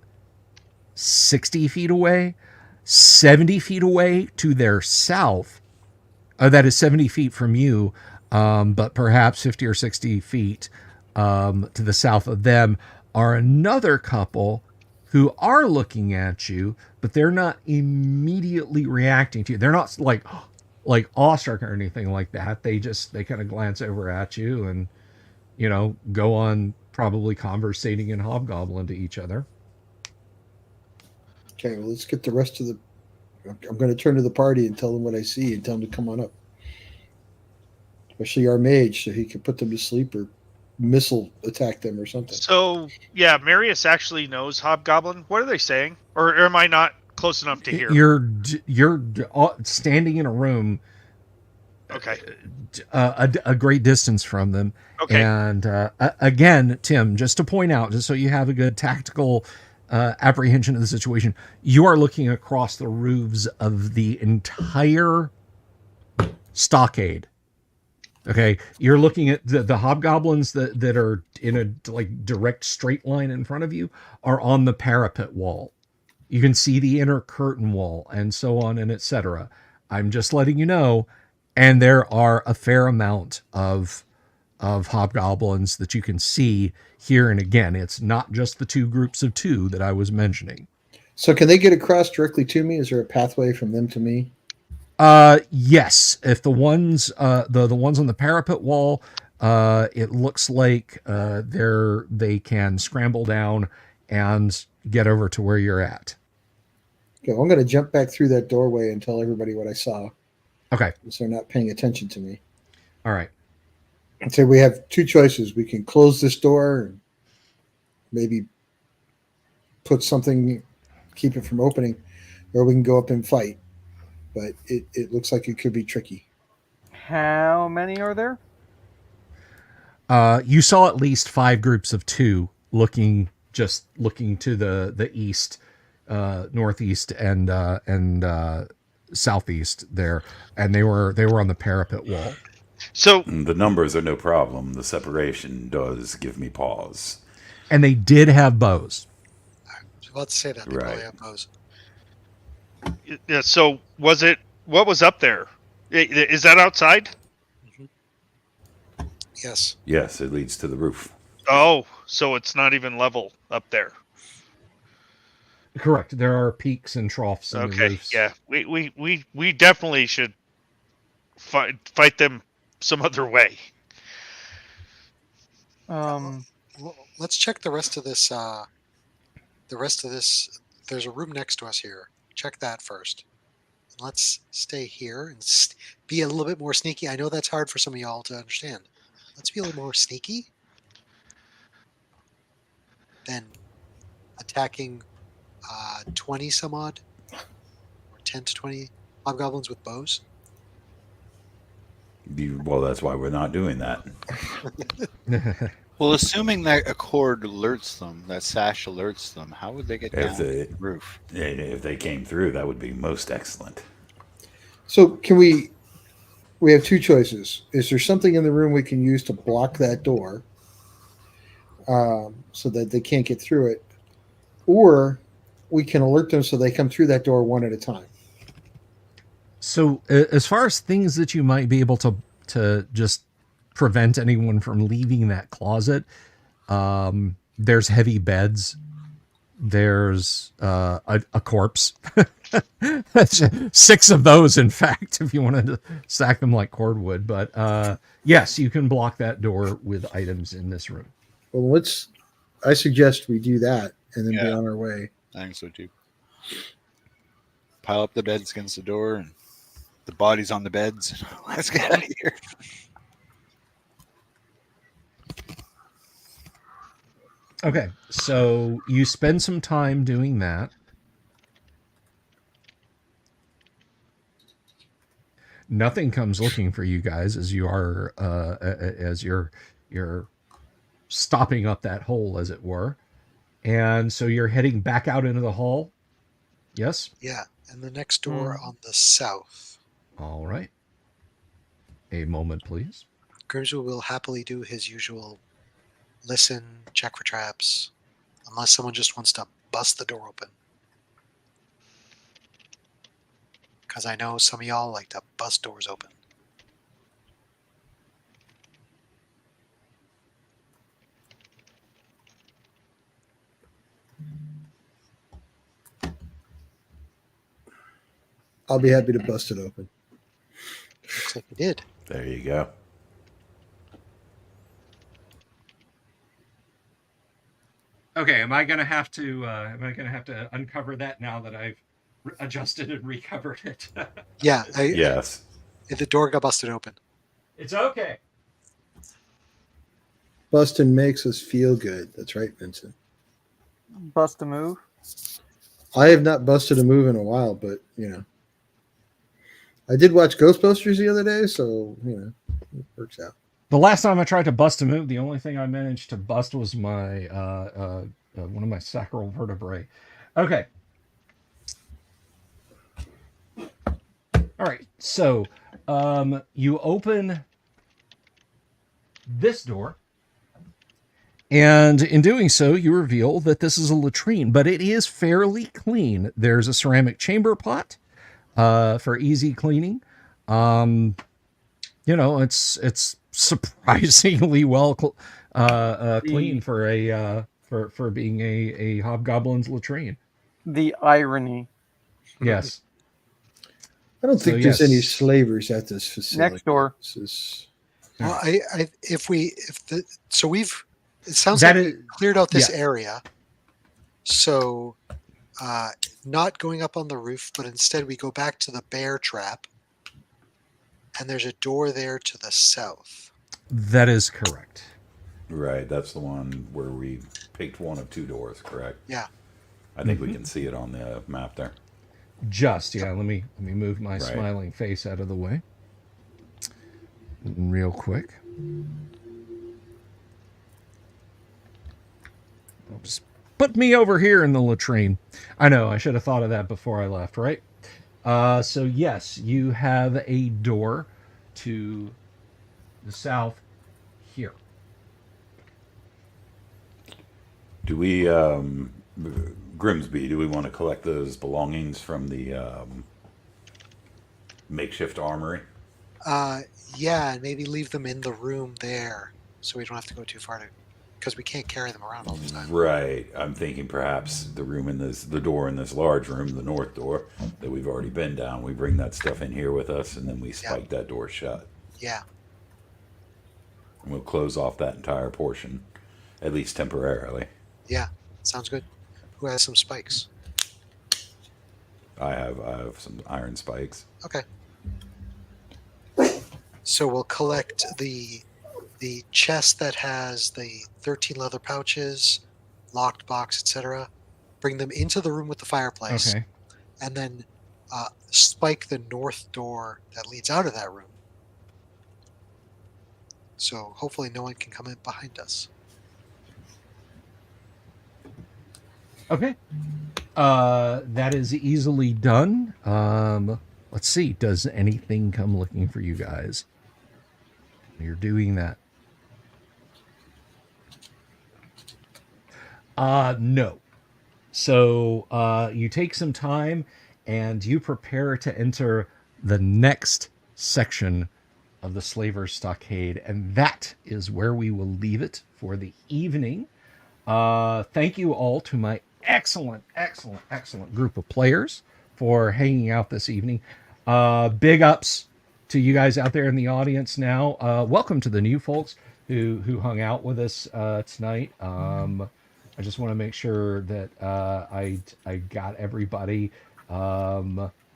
60 feet away, 70 feet away to their south. That is 70 feet from you, but perhaps 50 or 60 feet to the south of them are another couple who are looking at you, but they're not immediately reacting to you. They're not like awestruck or anything like that. They kind of glance over at you and, go on probably conversating in hobgoblin to each other. Okay, well, let's get the rest of the... I'm going to turn to the party and tell them what I see and tell them to come on up. Especially our mage, so he can put them to sleep or missile attack them or something. So, yeah, Marius actually knows Hobgoblin. What are they saying? Or am I not close enough to hear? You're standing in a room, okay, a great distance from them. Okay. And again, Tim, just to point out, just so you have a good tactical apprehension of the situation, you are looking across the roofs of the entire stockade. Okay, you're looking at the hobgoblins that are in a like direct straight line in front of you are on the parapet wall. You can see the inner curtain wall and so on and etc. I'm just letting you know, and there are a fair amount of hobgoblins that you can see here. And again, it's not just the two groups of two that I was mentioning. So can they get across directly to me? Is there a pathway from them to me? Yes. If the ones the ones on the parapet wall, it looks like they can scramble down and get over to where you're at. Okay, well, I'm going to jump back through that doorway and tell everybody what I saw, Okay. so they're not paying attention to me. All right. I'd say we have two choices. We can close this door and maybe put something, keep it from opening, or we can go up and fight. But it looks like it could be tricky. How many are there? You saw at least 5 groups of 2 looking to the east, northeast, and southeast there, and they were on the parapet wall. So The numbers are no problem. The separation does give me pause. And they did have bows. I was about to say that. They probably Right. have bows. yeah, so what was up there? Is that outside? Yes. Yes, it leads to the roof. Oh, so it's not even level up there. Correct. There are peaks and troughs in the Okay, roofs. yeah, we definitely should fight them some other way. Um, Well, let's check the rest of this. There's a room next to us here. Check that first. Let's stay here and be a little bit more sneaky. I know that's hard for some of y'all to understand. Let's be a little more sneaky than attacking 20 some odd or 10 to 20 hobgoblins with bows. Well, that's why we're not doing that. Well, assuming that a cord alerts them, that sash alerts them, how would they get down If to they, the roof? if they came through, that would be most excellent. So can we have two choices. Is there something in the room we can use to block that door so that they can't get through it? Or we can alert them so they come through that door one at a time. So, as far as things that you might be able to just prevent anyone from leaving that closet, there's heavy beds. There's a corpse. 6 of those, in fact, if you wanted to stack them like cordwood. But yes, you can block that door with items in this room. Well, I suggest we do that and then be Yeah. on our way. I think so too. Pile up the beds against the door and the bodies on the beds. Let's get out of here. Okay, so you spend some time doing that. Nothing comes looking for you guys as you are as you're stopping up that hole, as it were, and so you're heading back out into the hall. Yes. Yeah, and the next door on the south. All right. A moment, please. Grimsby will happily do his usual listen, check for traps, unless someone just wants to bust the door open. Because I know some of y'all like to bust doors open. I'll be happy to bust it open. Looks like you did. There you go. Okay, am I gonna have to uncover that now that I've adjusted and recovered it? Yeah, Yes. the door got busted open. It's okay. Bustin' makes us feel good. That's right, Vincent. bust a move. I have not busted a move in a while, but I did watch Ghostbusters the other day, so it works out. The last time I tried to bust a move, the only thing I managed to bust was my one of my sacral vertebrae. Okay. All right. So you open this door. And in doing so, you reveal that this is a latrine, but it is fairly clean. There's a ceramic chamber pot for easy cleaning. It's surprisingly well clean for a for being a hobgoblin's latrine. The irony. Yes. I don't think there's any slavers at this facility. Next door. Well, it sounds That like is- we cleared out this yeah. area. So, not going up on the roof, but instead we go back to the bear trap, and there's a door there to the south. That is correct. Right, that's the one where we picked one of two doors, correct? Yeah. I think we can see it on the map there. Let me move my Right. smiling face out of the way real quick. Just put me over here in the latrine. I know, I should have thought of that before I left, right? So yes, you have a door to the south here. Do we, Grimsby, do we want to collect those belongings from the makeshift armory? Yeah, and maybe leave them in the room there, so we don't have to go too far because we can't carry them around all the time. Right. I'm thinking perhaps the door in this large room, the north door that we've already been down. We bring that stuff in here with us, and then we spike that door shut. Yeah. And we'll close off that entire portion, at least temporarily. Yeah. Sounds good. Who has some spikes? I have some iron spikes. Okay. So we'll collect the chest that has the 13 leather pouches, locked box, etc. Bring them into the room with the fireplace, Okay. and then spike the north door that leads out of that room. So hopefully no one can come in behind us. Okay. That is easily done. Let's see. Does anything come looking for you guys? You're doing that. No. So you take some time and you prepare to enter the next section of the Slaver's Stockade, and that is where we will leave it for the evening. Thank you all to my excellent group of players for hanging out this evening. Big ups to you guys out there in the audience now. Welcome to the new folks who hung out with us tonight. I just want to make sure that I got everybody.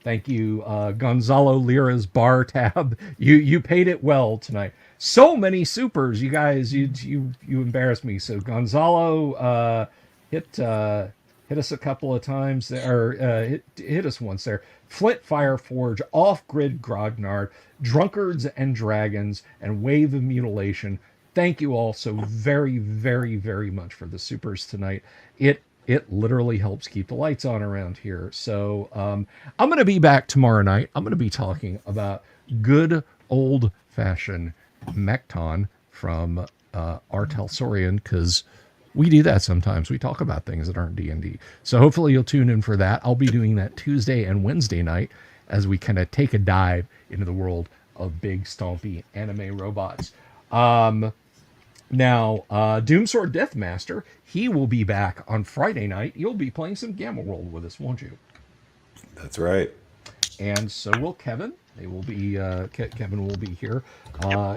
Thank you, Gonzalo Lira's bar tab. You paid it well tonight. So many supers, you guys. You embarrassed me. So Gonzalo hit us a couple of times there, or hit us once there. Flint Fireforge, Off Grid Grognard, Drunkards and Dragons, and Wave of Mutilation. Thank you all so very, very, very much for the supers tonight. It literally helps keep the lights on around here. So I'm going to be back tomorrow night. I'm going to be talking about good old-fashioned Mekton from Artel Sorian, because we do that sometimes. We talk about things that aren't D&D. So hopefully you'll tune in for that. I'll be doing that Tuesday and Wednesday night as we kind of take a dive into the world of big, stompy anime robots. Now, Doomsword Deathmaster, he will be back on Friday night. You'll be playing some Gamma World with us, won't you? That's right. And so will Kevin. They will be Kevin will be here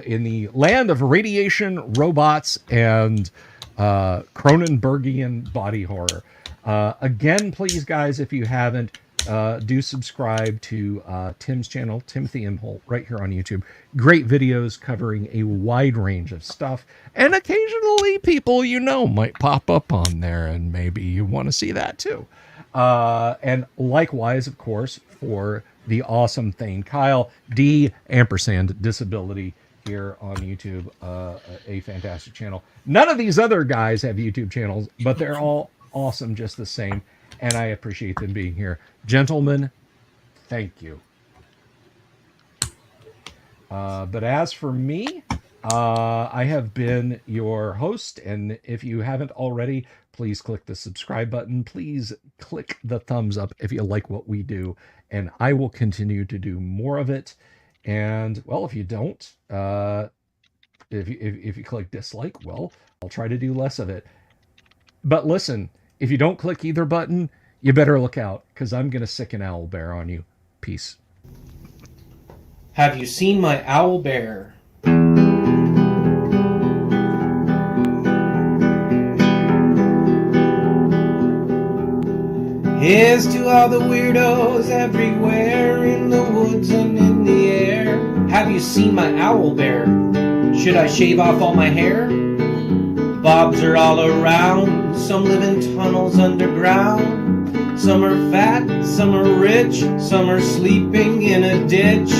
in the land of radiation, robots, and Cronenbergian body horror. Again, please, guys, if you haven't, do subscribe to Tim's channel, Timothy M. Holt, right here on YouTube. Great videos covering a wide range of stuff. And occasionally people might pop up on there, and maybe you want to see that too. And likewise, of course, for the awesome Thane Kyle, D & Disability here on YouTube, a fantastic channel. None of these other guys have YouTube channels, but they're all awesome just the same. And I appreciate them being here. Gentlemen, thank you. But as for me, I have been your host, and if you haven't already, please click the subscribe button. Please click the thumbs up if you like what we do, and I will continue to do more of it. And well, if you don't, if you click dislike, well, I'll try to do less of it. But listen, if you don't click either button, you better look out, because I'm gonna sick an owl bear on you. Peace. Have you seen my owl bear? Here's to all the weirdos everywhere, in the woods and in the air. Have you seen my owl bear? Should I shave off all my hair? Bobs are all around, some live in tunnels underground. Some are fat, some are rich, some are sleeping in a ditch.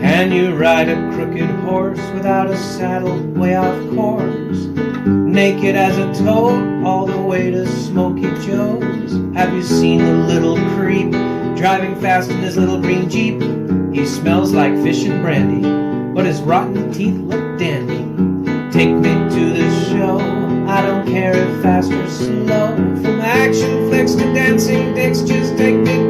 Can you ride a crooked horse without a saddle, way off course? Naked as a toad, all the way to Smoky Joe's. Have you seen the little creep driving fast in his little green Jeep? He smells like fish and brandy, but his rotten teeth look dandy. Take me to the show, I don't care if fast or slow. From action flicks to dancing dicks, just take me